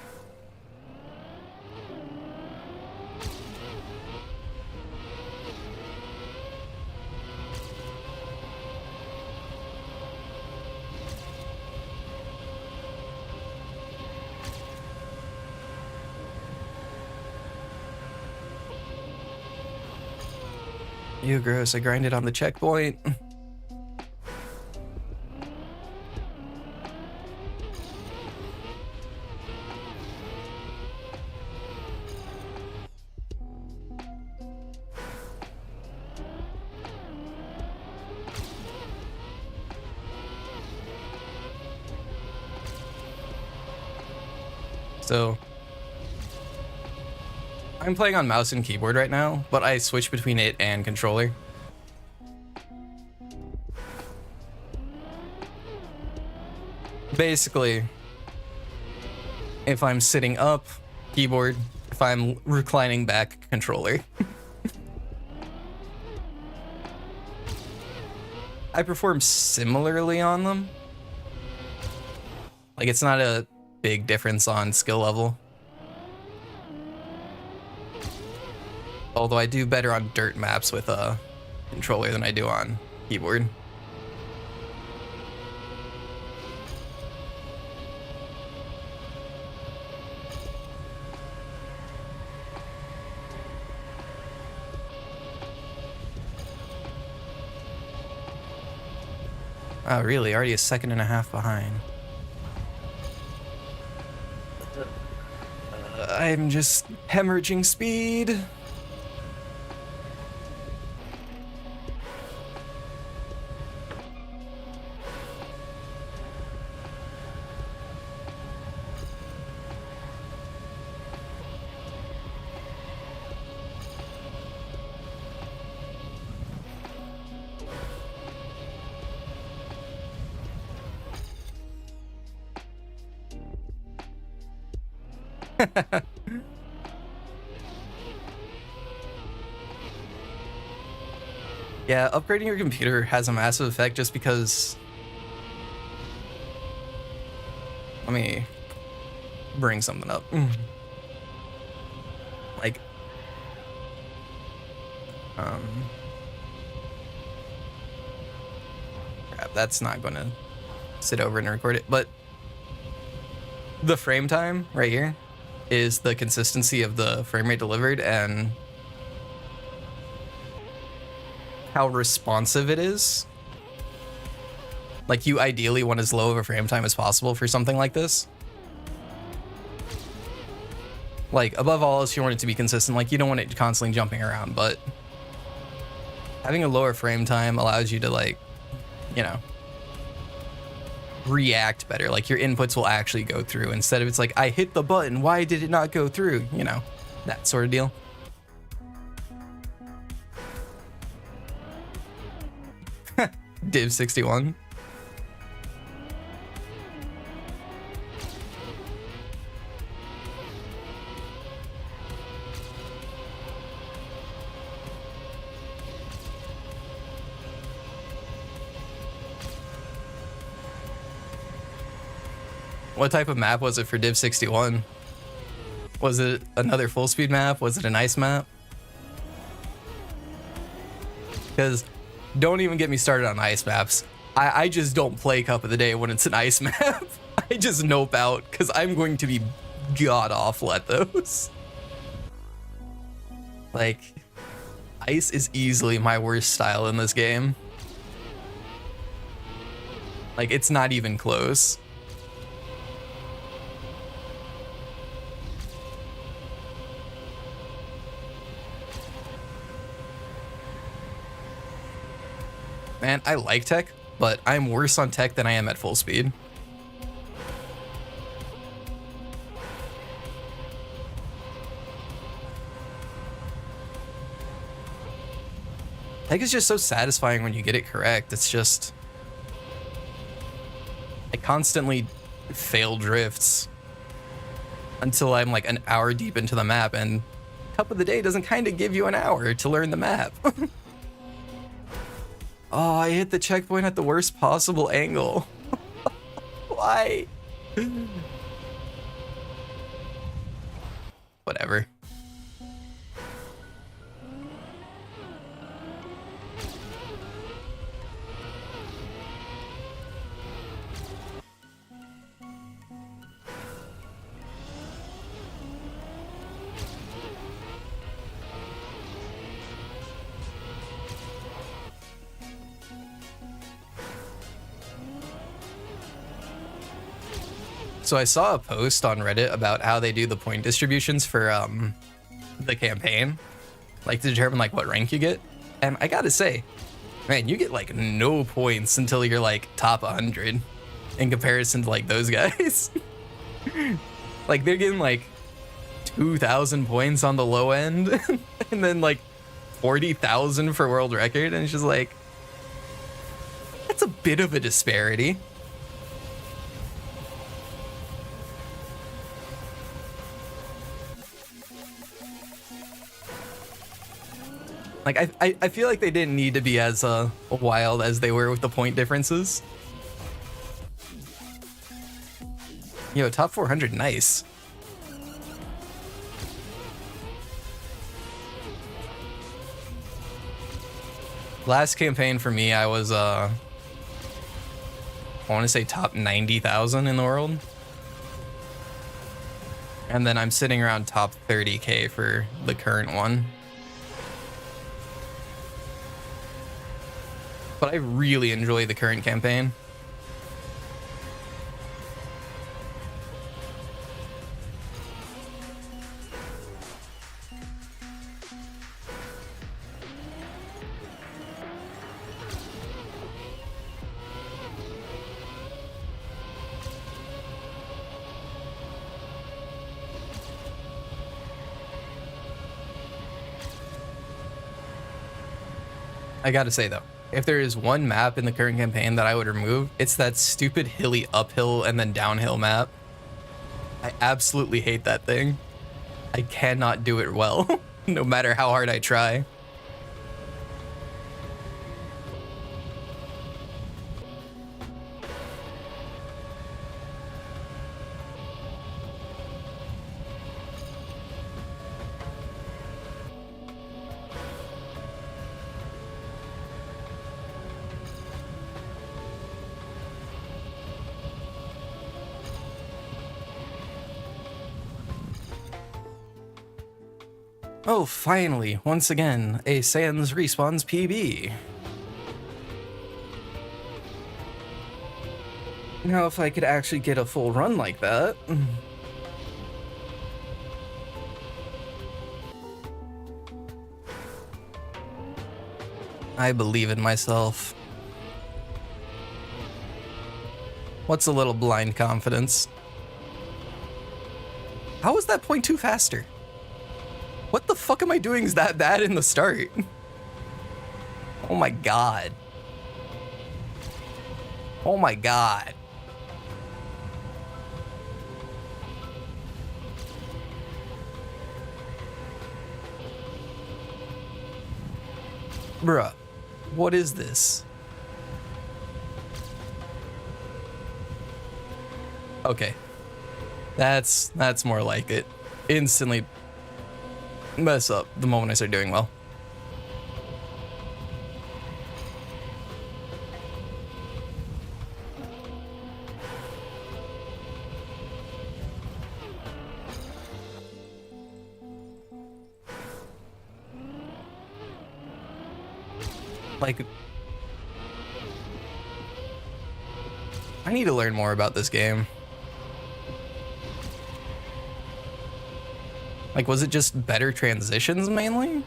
Ew, gross. I grinded on the checkpoint. So I'm playing on mouse and keyboard right now, but I switch between it and controller. Basically, if I'm sitting up, keyboard. If I'm reclining back, controller. I perform similarly on them. Like, it's not a big difference on skill level. Although I do better on dirt maps with a controller than I do on keyboard. Oh, really? Already a second and a half behind. I'm just hemorrhaging speed. Yeah, upgrading your computer has a massive effect just because... Let me bring something up. Like... Crap, that's not gonna sit over and record it, but... The frame time right here is the consistency of the frame rate delivered and how responsive it is. Like, you ideally want as low of a frame time as possible for something like this. Like, above all else, you want it to be consistent. Like, you don't want it constantly jumping around, but having a lower frame time allows you to, like, you know, react better. Like, your inputs will actually go through instead of it's like, I hit the button, why did it not go through? You know, that sort of deal. Div 61. What type of map was it for Div 61? Was it another full speed map? Was it an ice map? Because don't even get me started on ice maps. I just don't play Cup of the Day when it's an ice map. I just nope out because I'm going to be god awful at those. Like, ice is easily my worst style in this game. Like, it's not even close. Man, I like tech, but I'm worse on tech than I am at full speed. Tech is just so satisfying when you get it correct. It's just... I constantly fail drifts until I'm like an hour deep into the map, and Cup of the Day doesn't kind of give you an hour to learn the map. Oh, I hit the checkpoint at the worst possible angle. Why? Whatever. So I saw a post on Reddit about how they do the point distributions for the campaign, like to determine like what rank you get. And I gotta say, man, you get like no points until you're like top 100 in comparison to like those guys. Like they're getting like 2,000 points on the low end and then like 40,000 for world record. And it's just like, that's a bit of a disparity. Like, I feel like they didn't need to be as wild as they were with the point differences. Yo, top 400, nice. Last campaign for me, I was, I want to say top 90,000 in the world. And then I'm sitting around top 30K for the current one. But I really enjoy the current campaign. I gotta say though, if there is one map in the current campaign that I would remove, it's that stupid hilly uphill and then downhill map. I absolutely hate that thing. I cannot do it well, no matter how hard I try. Oh, finally, once again, a Sans respawns PB. Now, if I could actually get a full run like that. I believe in myself. What's a little blind confidence? How is that 0.2 faster? What the fuck am I doing is that bad in the start? Oh my god. Oh my god. Bruh, what is this? Okay. That's more like it. Instantly mess up the moment I start doing well. Like, I need to learn more about this game. Like, was it just better transitions mainly?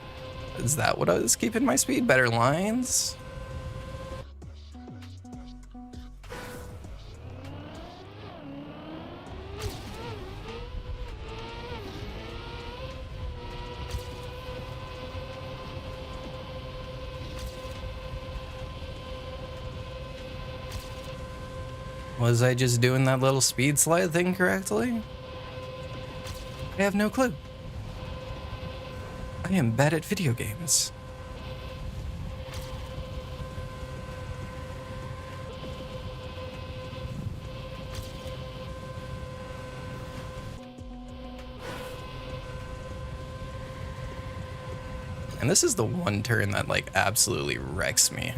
Is that what I was keeping my speed? Better lines? Was I just doing that little speed slide thing correctly? I have no clue. I am bad at video games. And this is the one turn that, like, absolutely wrecks me.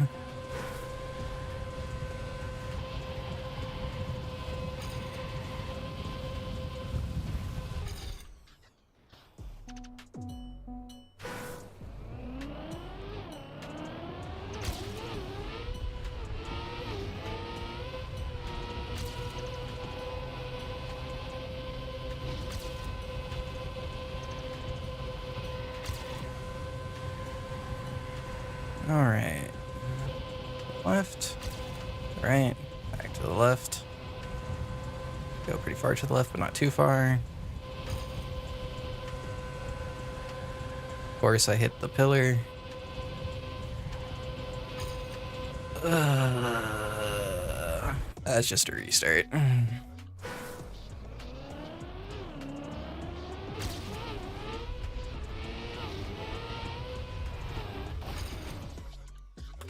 All right. Left, right, back to the left. Go pretty far to the left, but not too far. Of course, I hit the pillar. That's just a restart.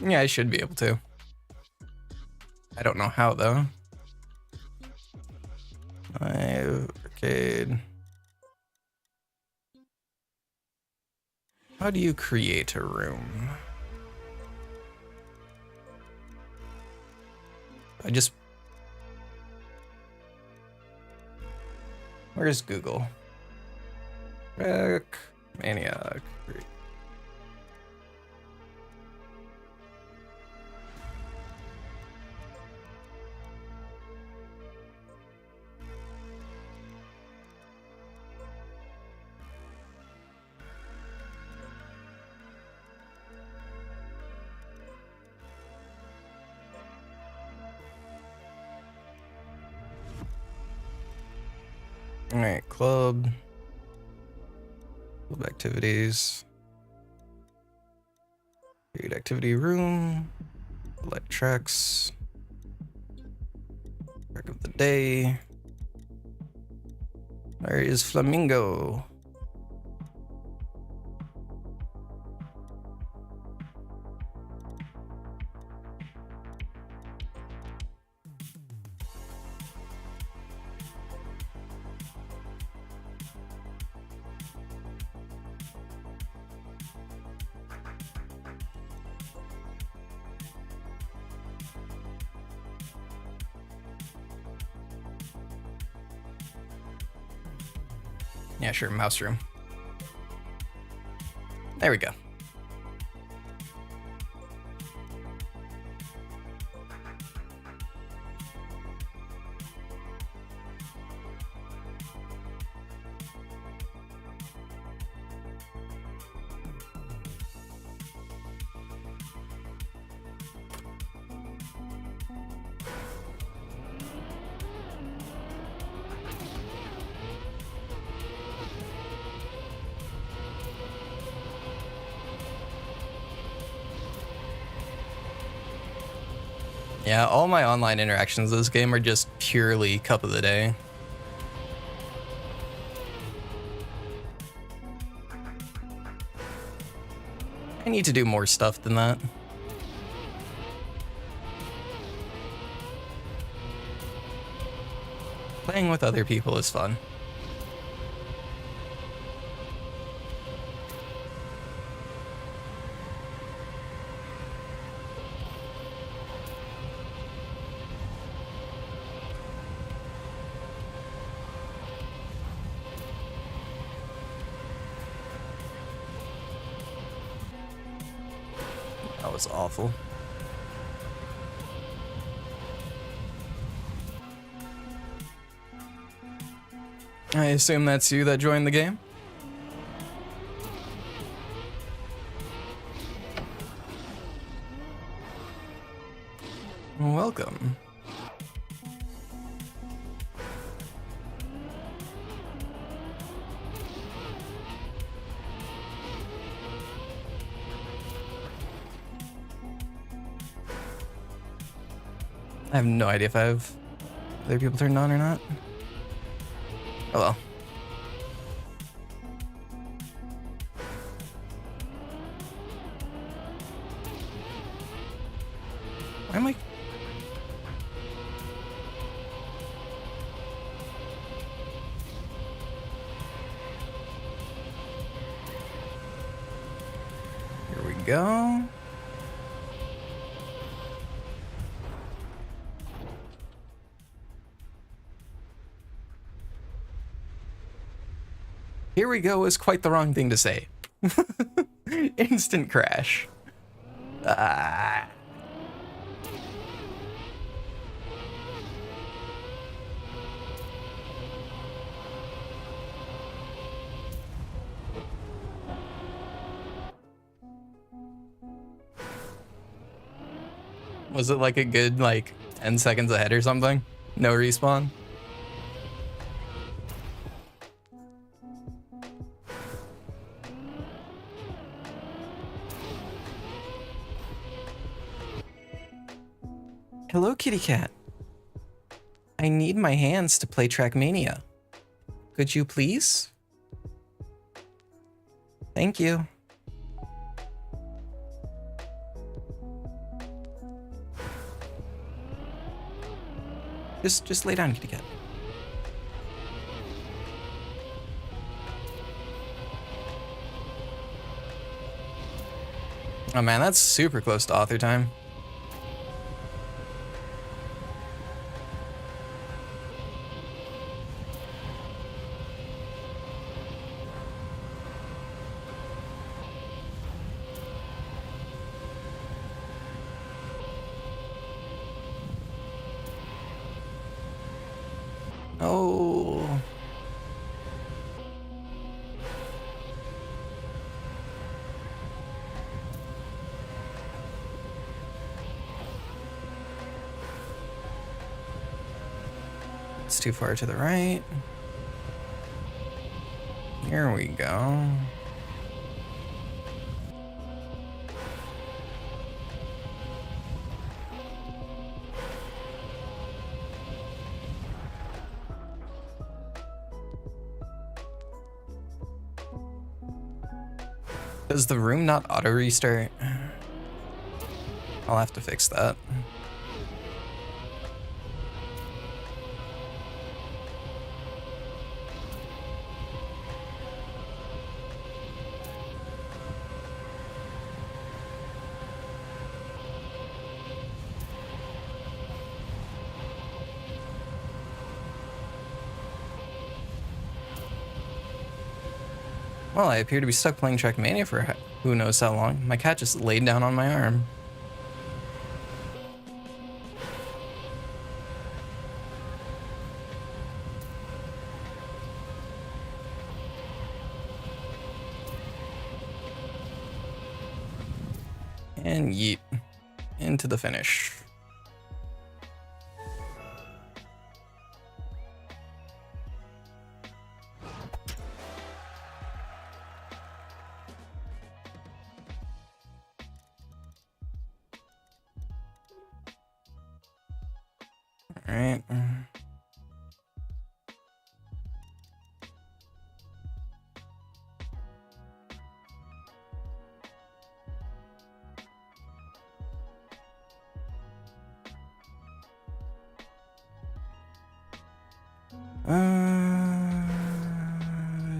Yeah, I should be able to. I don't know how, though. Arcade. How do you create a room? Where's Google? Trackmania. All right, club activities, create activity room, select tracks, track of the day. Where is Flamingo? Yeah, sure, mouse room. There we go. Yeah, all my online interactions in this game are just purely cup of the day. I need to do more stuff than that. Playing with other people is fun. was awful. I assume that's you that joined the game? Welcome. I have no idea if I have other people turned on or not. Oh well. Why am I? Here we go. Here we go is quite the wrong thing to say. Instant crash. Ah. Was it like a good 10 seconds ahead or something? No respawn? Hello, kitty cat. I need my hands to play Trackmania. Could you please? Thank you. Just lay down, kitty cat. Oh man, that's super close to author time. Oh. It's too far to the right. Here we go. Does the room not auto restart? I'll have to fix that. Well, I appear to be stuck playing Trackmania for who knows how long. My cat just laid down on my arm. And yeet. Into the finish. Alright.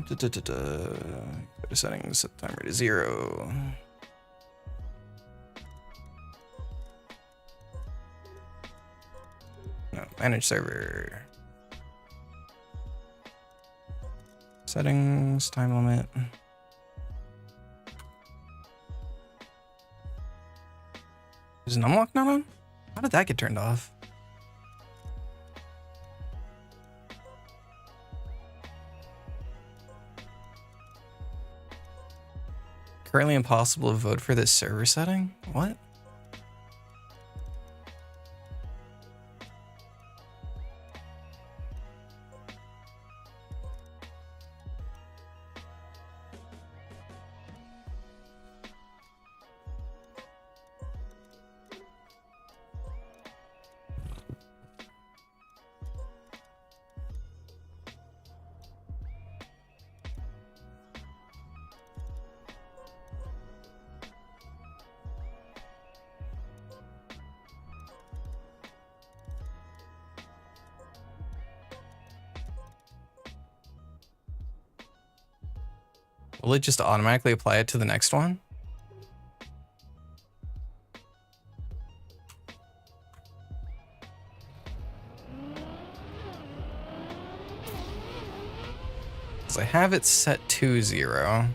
Go to settings, set timer to 0. No, manage server. Settings, time limit. Is numlock not on? How did that get turned off? Currently impossible to vote for this server setting? What? Will it just automatically apply it to the next one? Because I have it set to 0.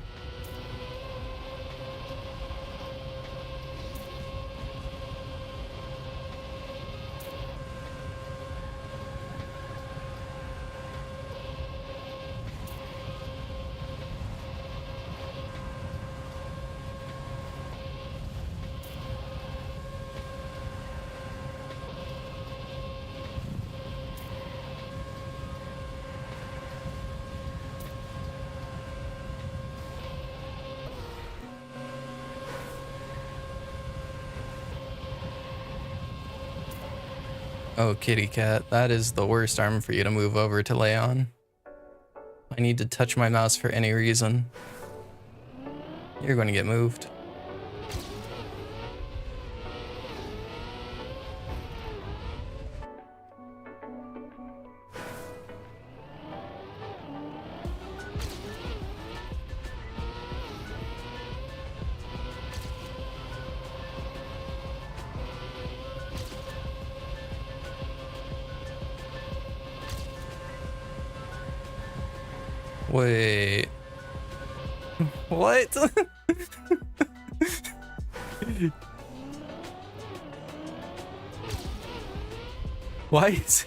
Oh, kitty cat, that is the worst arm for you to move over to lay on. I need to touch my mouse for any reason. You're going to get moved. Wait. What? Why is...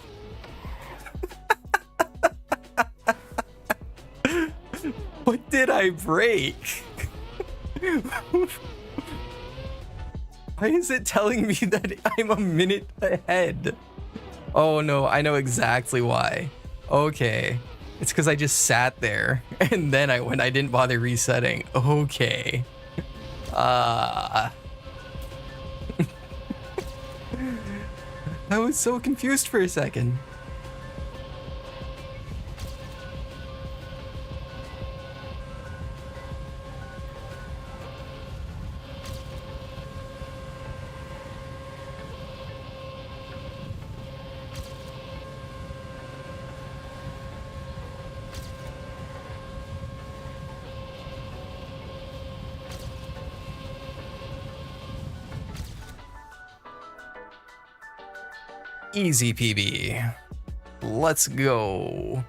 What did I break? Why is it telling me that I'm a minute ahead? Oh no, I know exactly why. Okay. It's because I just sat there and then I didn't bother resetting. Okay. I was so confused for a second. Easy PB. Let's go.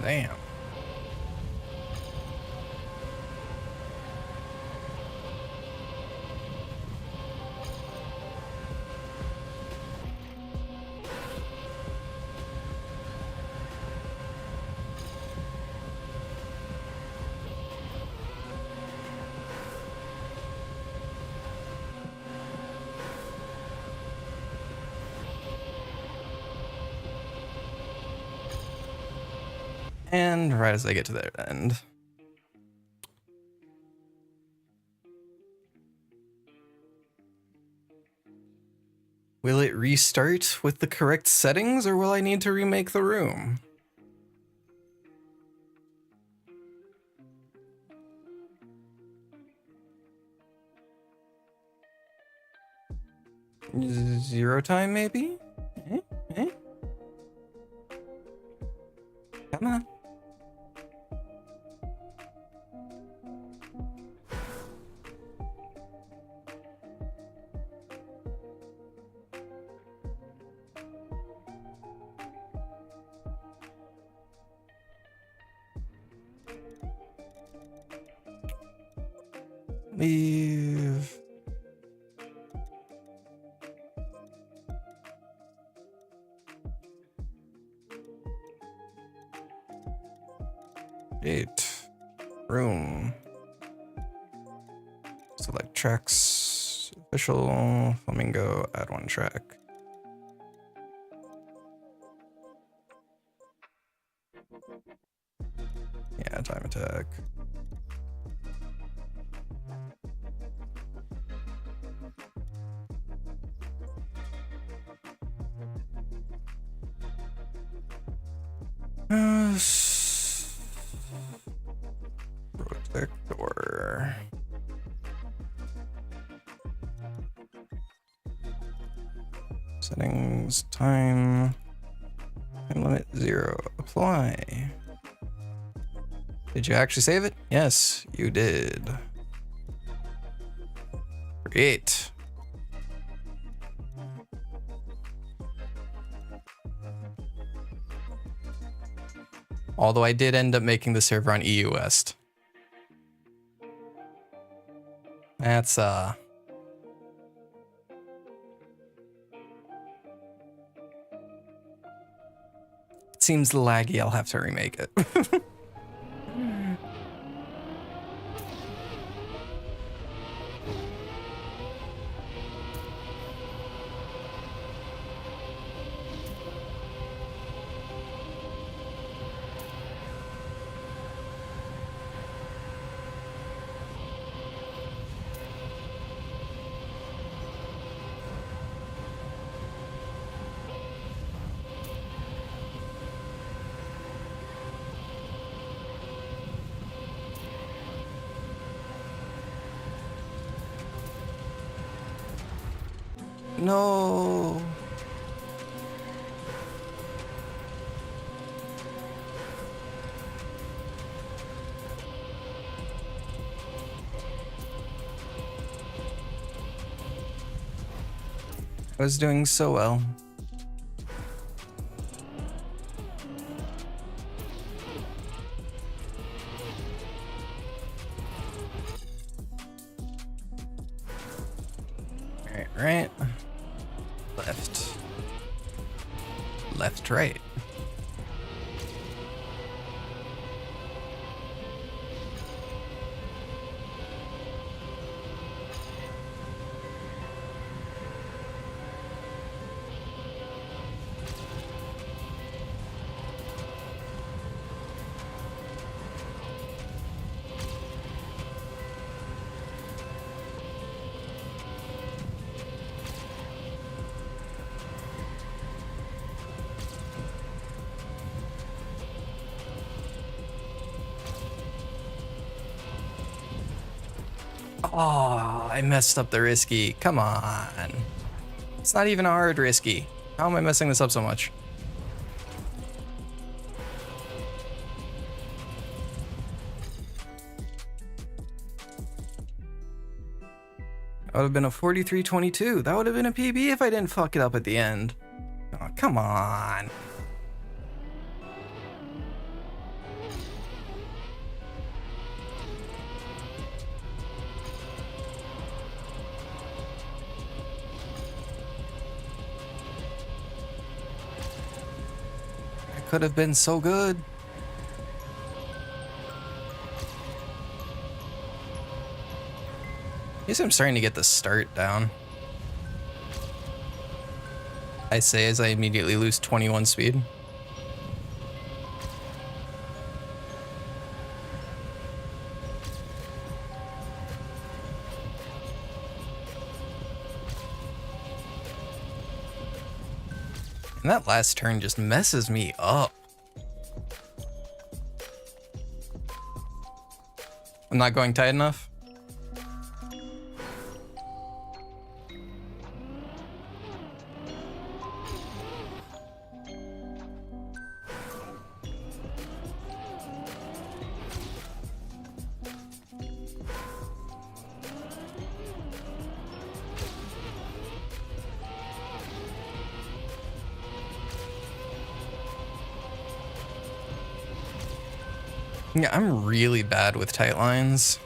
Damn. And right as I get to their end. Will it restart with the correct settings, or will I need to remake the room? 0 time, maybe? Eh? Eh? Come on. Leave. Room. Select tracks. Official. Flamingo. Add 1 track. Yeah, time attack. Protector. Settings, time limit 0. Apply. Did you actually save it? Yes, you did. Create. Although I did end up making the server on EU West. That's it seems laggy, I'll have to remake it. No. I was doing so well. Right. Left, right. Oh, I messed up the risky. Come on. It's not even a hard risky. How am I messing this up so much? That would have been a 43-22. That would have been a PB if I didn't fuck it up at the end. Oh, come on. Could have been so good. I guess I'm starting to get the start down. I say as I immediately lose 21 speed. And that last turn just messes me up. I'm not going tight enough. Yeah, I'm really bad with tight lines.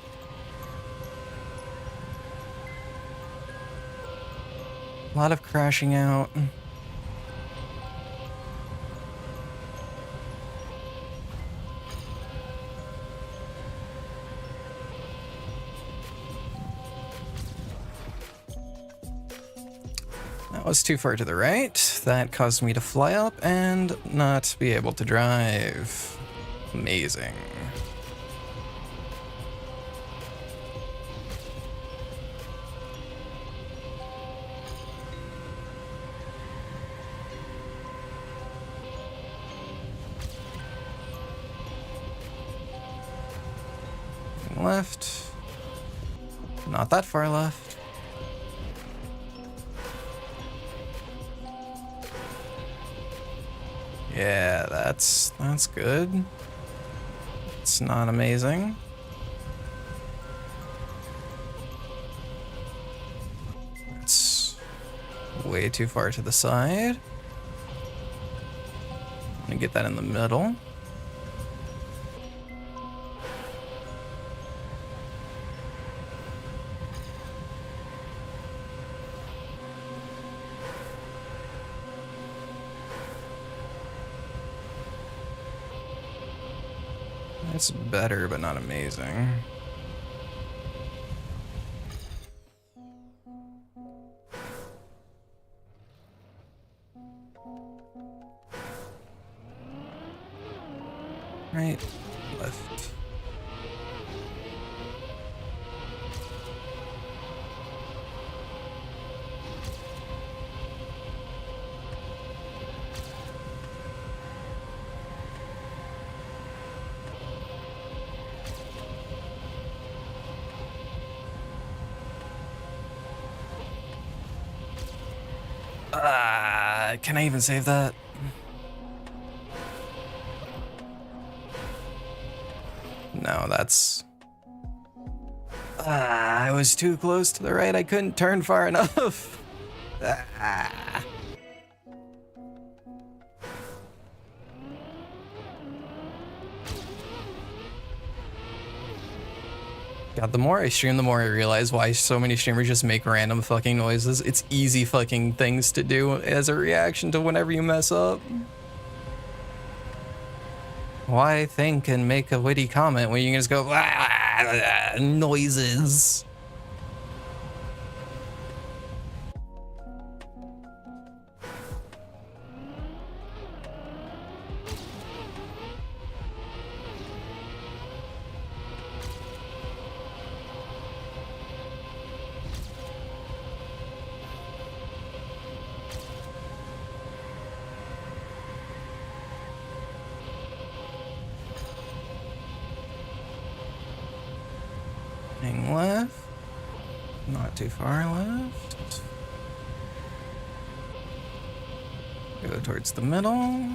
A lot of crashing out. That was too far to the right. That caused me to fly up and not be able to drive. Amazing. Left. Not that far left. Yeah, that's good. It's not amazing. It's way too far to the side. I'm gonna get that in the middle. It's better, but not amazing. Right, left. Can I even save that? No, that's... I was too close to the right. I couldn't turn far enough. God, the more I stream, the more I realize why so many streamers just make random fucking noises. It's easy fucking things to do as a reaction to whenever you mess up. Why think and make a witty comment when you can just go noises? Hang left. Not too far left. Go towards the middle.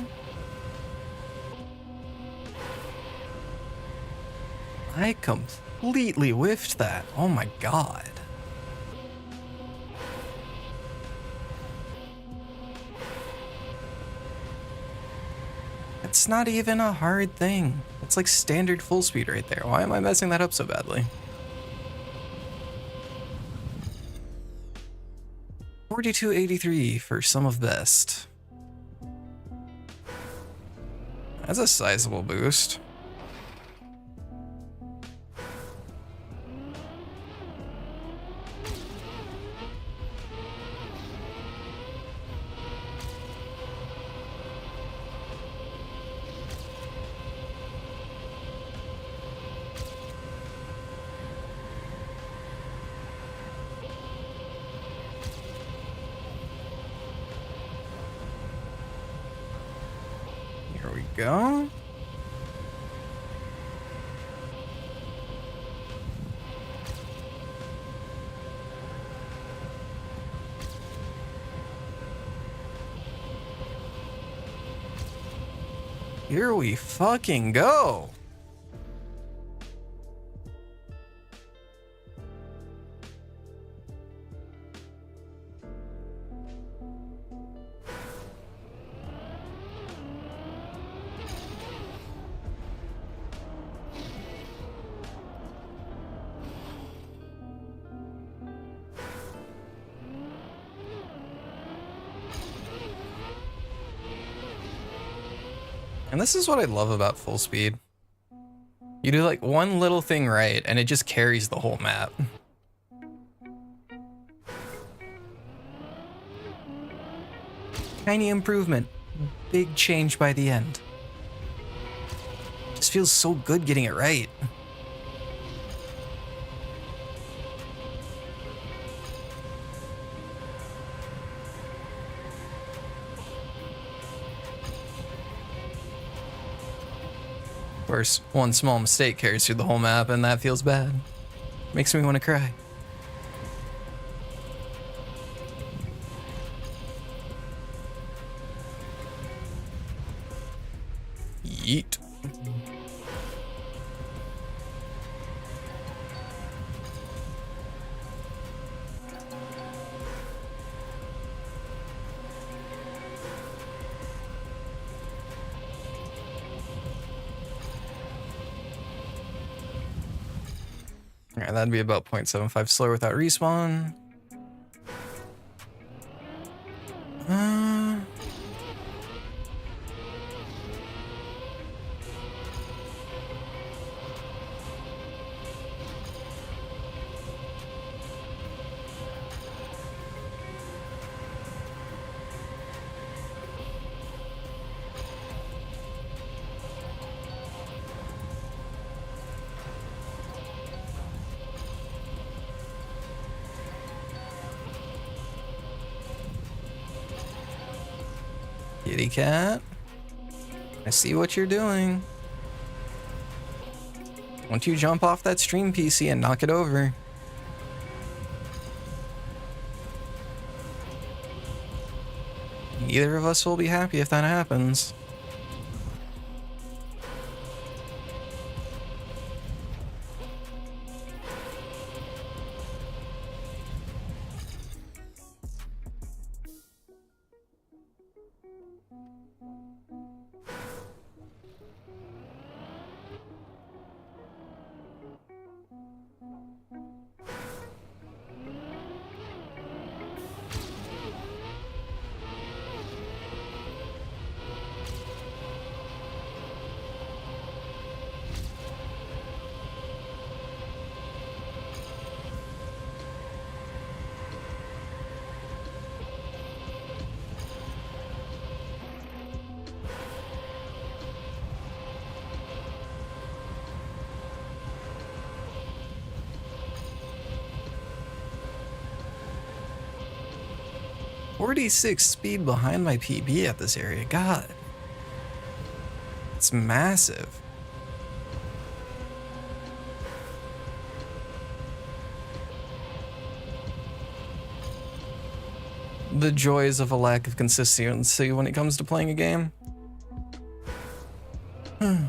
I completely whiffed that. Oh my god. It's not even a hard thing. It's like standard full speed right there. Why am I messing that up so badly? 4283 for some of best. That's a sizable boost. Here we go. Here we fucking go. And this is what I love about full speed. You do like one little thing right, and it just carries the whole map. Tiny improvement, big change by the end. Just feels so good getting it right. Of course, one small mistake carries through the whole map, and that feels bad. Makes me want to cry. Yeet. Alright, that'd be about 0.75 slower without respawn. Kitty cat, I see what you're doing. Don't you jump off that stream PC and knock it over. Neither of us will be happy if that happens. .46 speed behind my PB at this area. God. It's massive. The joys of a lack of consistency when it comes to playing a game. I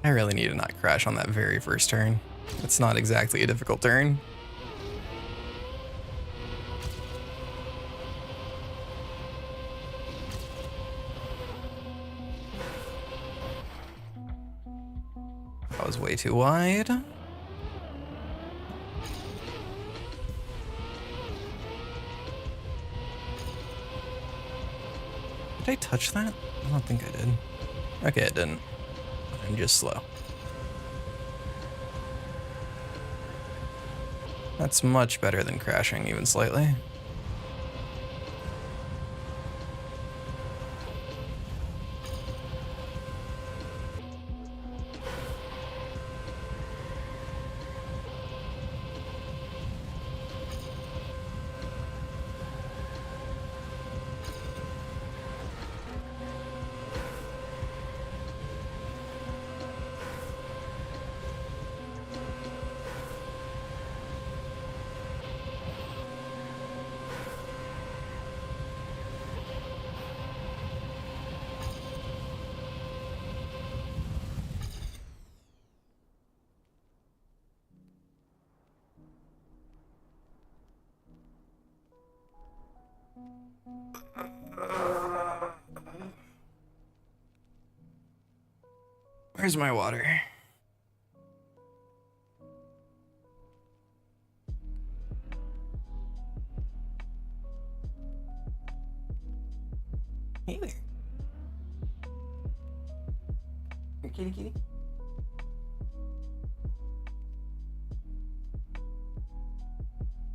really need to not crash on that very first turn. It's not exactly a difficult turn. That was way too wide. Did I touch that? I don't think I did. Okay, it didn't. I'm just slow. That's much better than crashing even slightly. Where's my water? Here, kitty, kitty.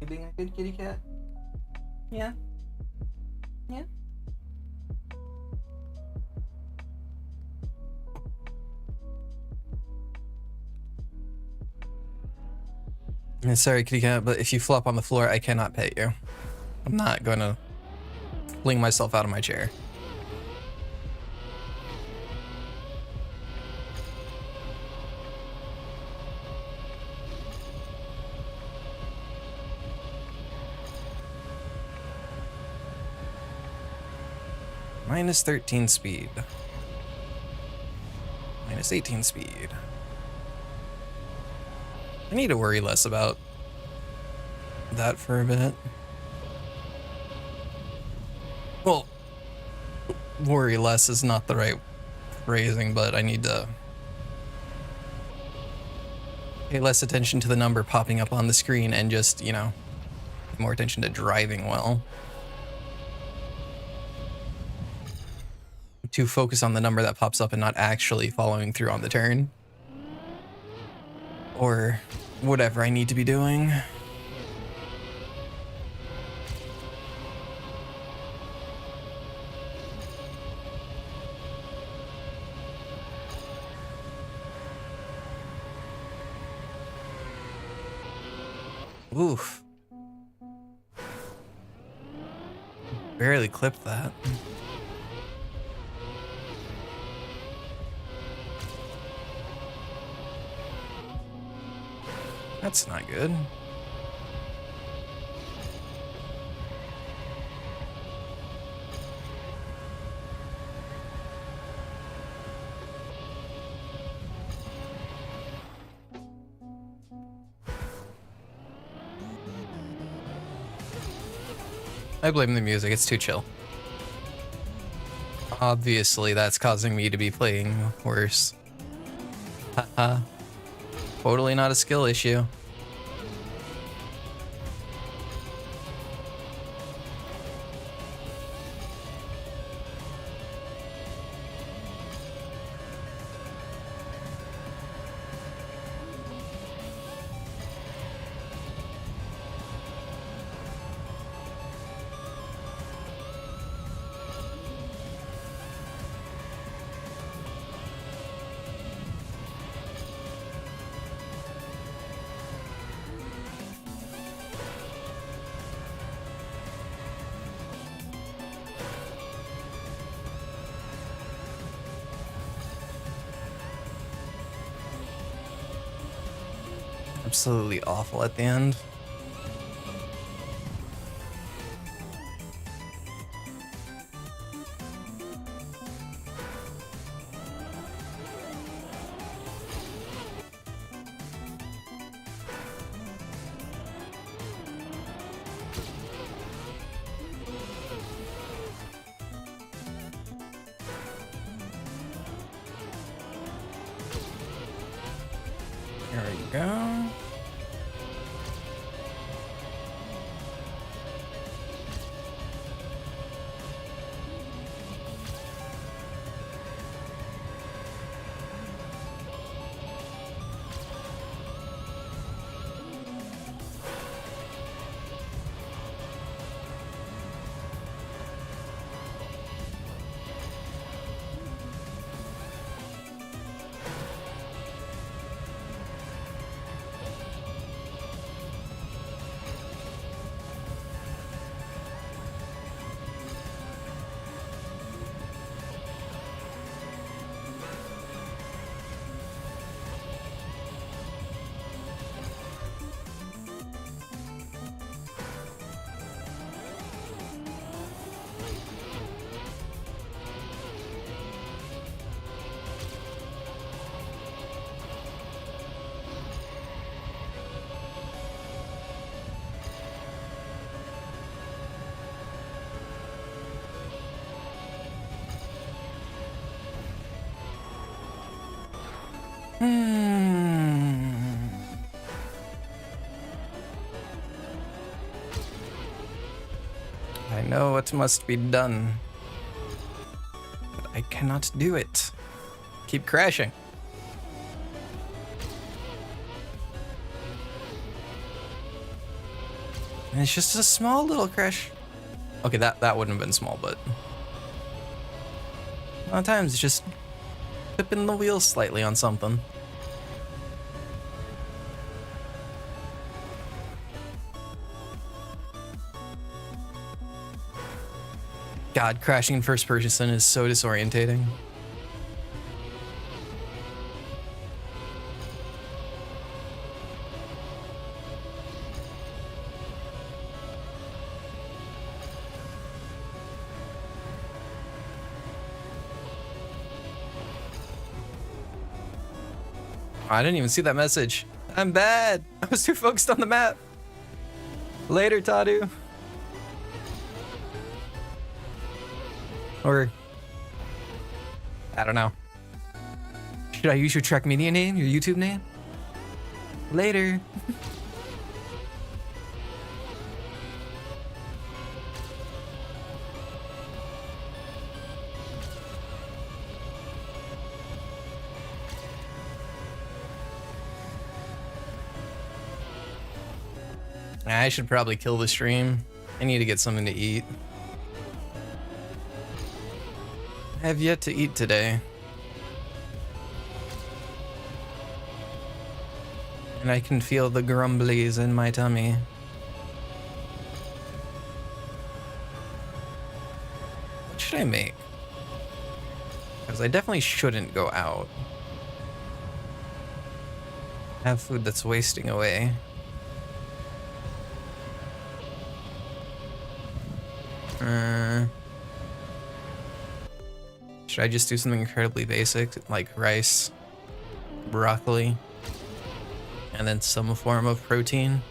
You being a good kitty cat? Yeah? Yeah? Sorry, kitty cat, but if you flop on the floor, I cannot pet you. I'm not gonna fling myself out of my chair. Minus 13 speed. Minus 18 speed. I need to worry less about that for a bit. Well, worry less is not the right phrasing, but I need to pay less attention to the number popping up on the screen and just, you know, pay more attention to driving well. To focus on the number that pops up and not actually following through on the turn. Or whatever I need to be doing. Oof. Barely clipped that. That's not good. I blame the music, it's too chill. Obviously, that's causing me to be playing worse. Haha. Totally not a skill issue. Absolutely awful at the end. There we go. I know what must be done, but I cannot do it. Keep crashing. And it's just a small little crash. Okay, that wouldn't have been small, but a lot of times it's just tipping the wheel slightly on something. God, crashing in first person is so disorientating. I didn't even see that message. I'm bad. I was too focused on the map. Later, Tadu. Or, I don't know. Should I use your trackmania name, your YouTube name? Later. I should probably kill the stream. I need to get something to eat. I have yet to eat today. And I can feel the grumblies in my tummy. What should I make? Because I definitely shouldn't go out. Have food that's wasting away. Should I just do something incredibly basic, like rice, broccoli, and then some form of protein?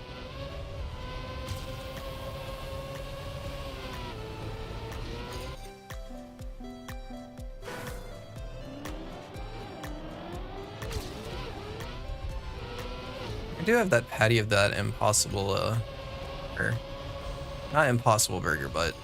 I do have that patty of that impossible, or not impossible burger, but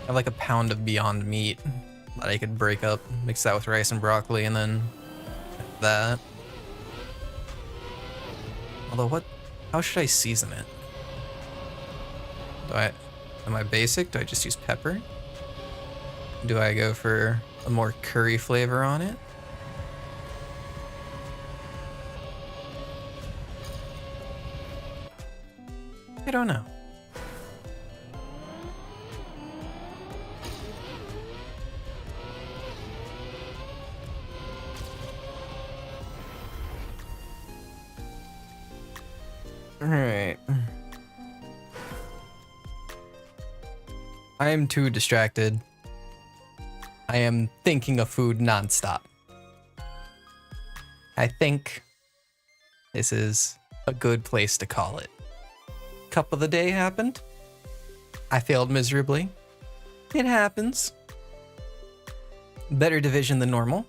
I have like a pound of Beyond Meat that I could break up, mix that with rice and broccoli, and then that. Although how should I season it? Am I basic? Do I just use pepper? Do I go for a more curry flavor on it? I don't know. All right. I am too distracted. I am thinking of food nonstop. I think this is a good place to call it. Cup of the day happened. I failed miserably. It happens. Better division than normal.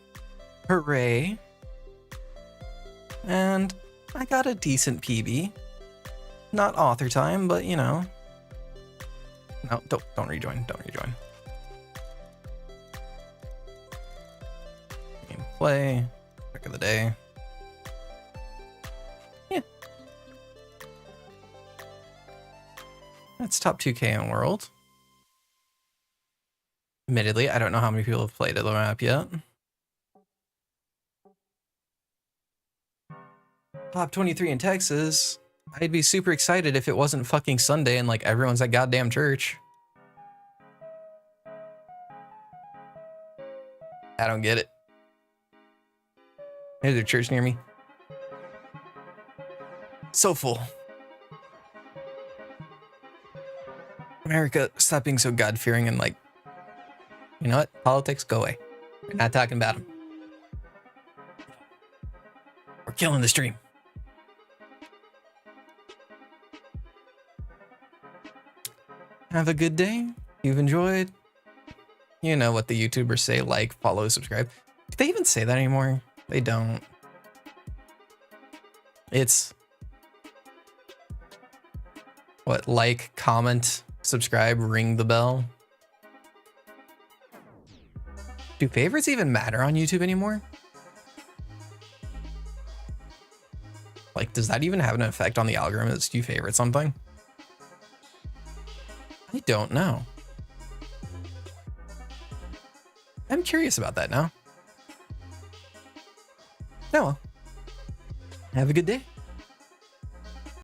Hooray. And I got a decent PB. Not author time, but you know. No, don't rejoin. Don't rejoin. Game play. Pick of the day. Yeah. That's top 2K in world. Admittedly, I don't know how many people have played the map yet. Top 23 in Texas. I'd be super excited if it wasn't fucking Sunday and like everyone's at goddamn church. I don't get it. There's a church near me. So full. America, stop being so God-fearing and like, you know what? Politics, go away. We're not talking about them. We're killing the stream. Have a good day. You've enjoyed. You know what the YouTubers say, like, follow, subscribe. Do they even say that anymore? They don't. It's what, like, comment, subscribe, ring the bell. Do favorites even matter on YouTube anymore? Like, does that even have an effect on the algorithm? Do you favorite something? I don't know. I'm curious about that now. Oh well. Have a good day.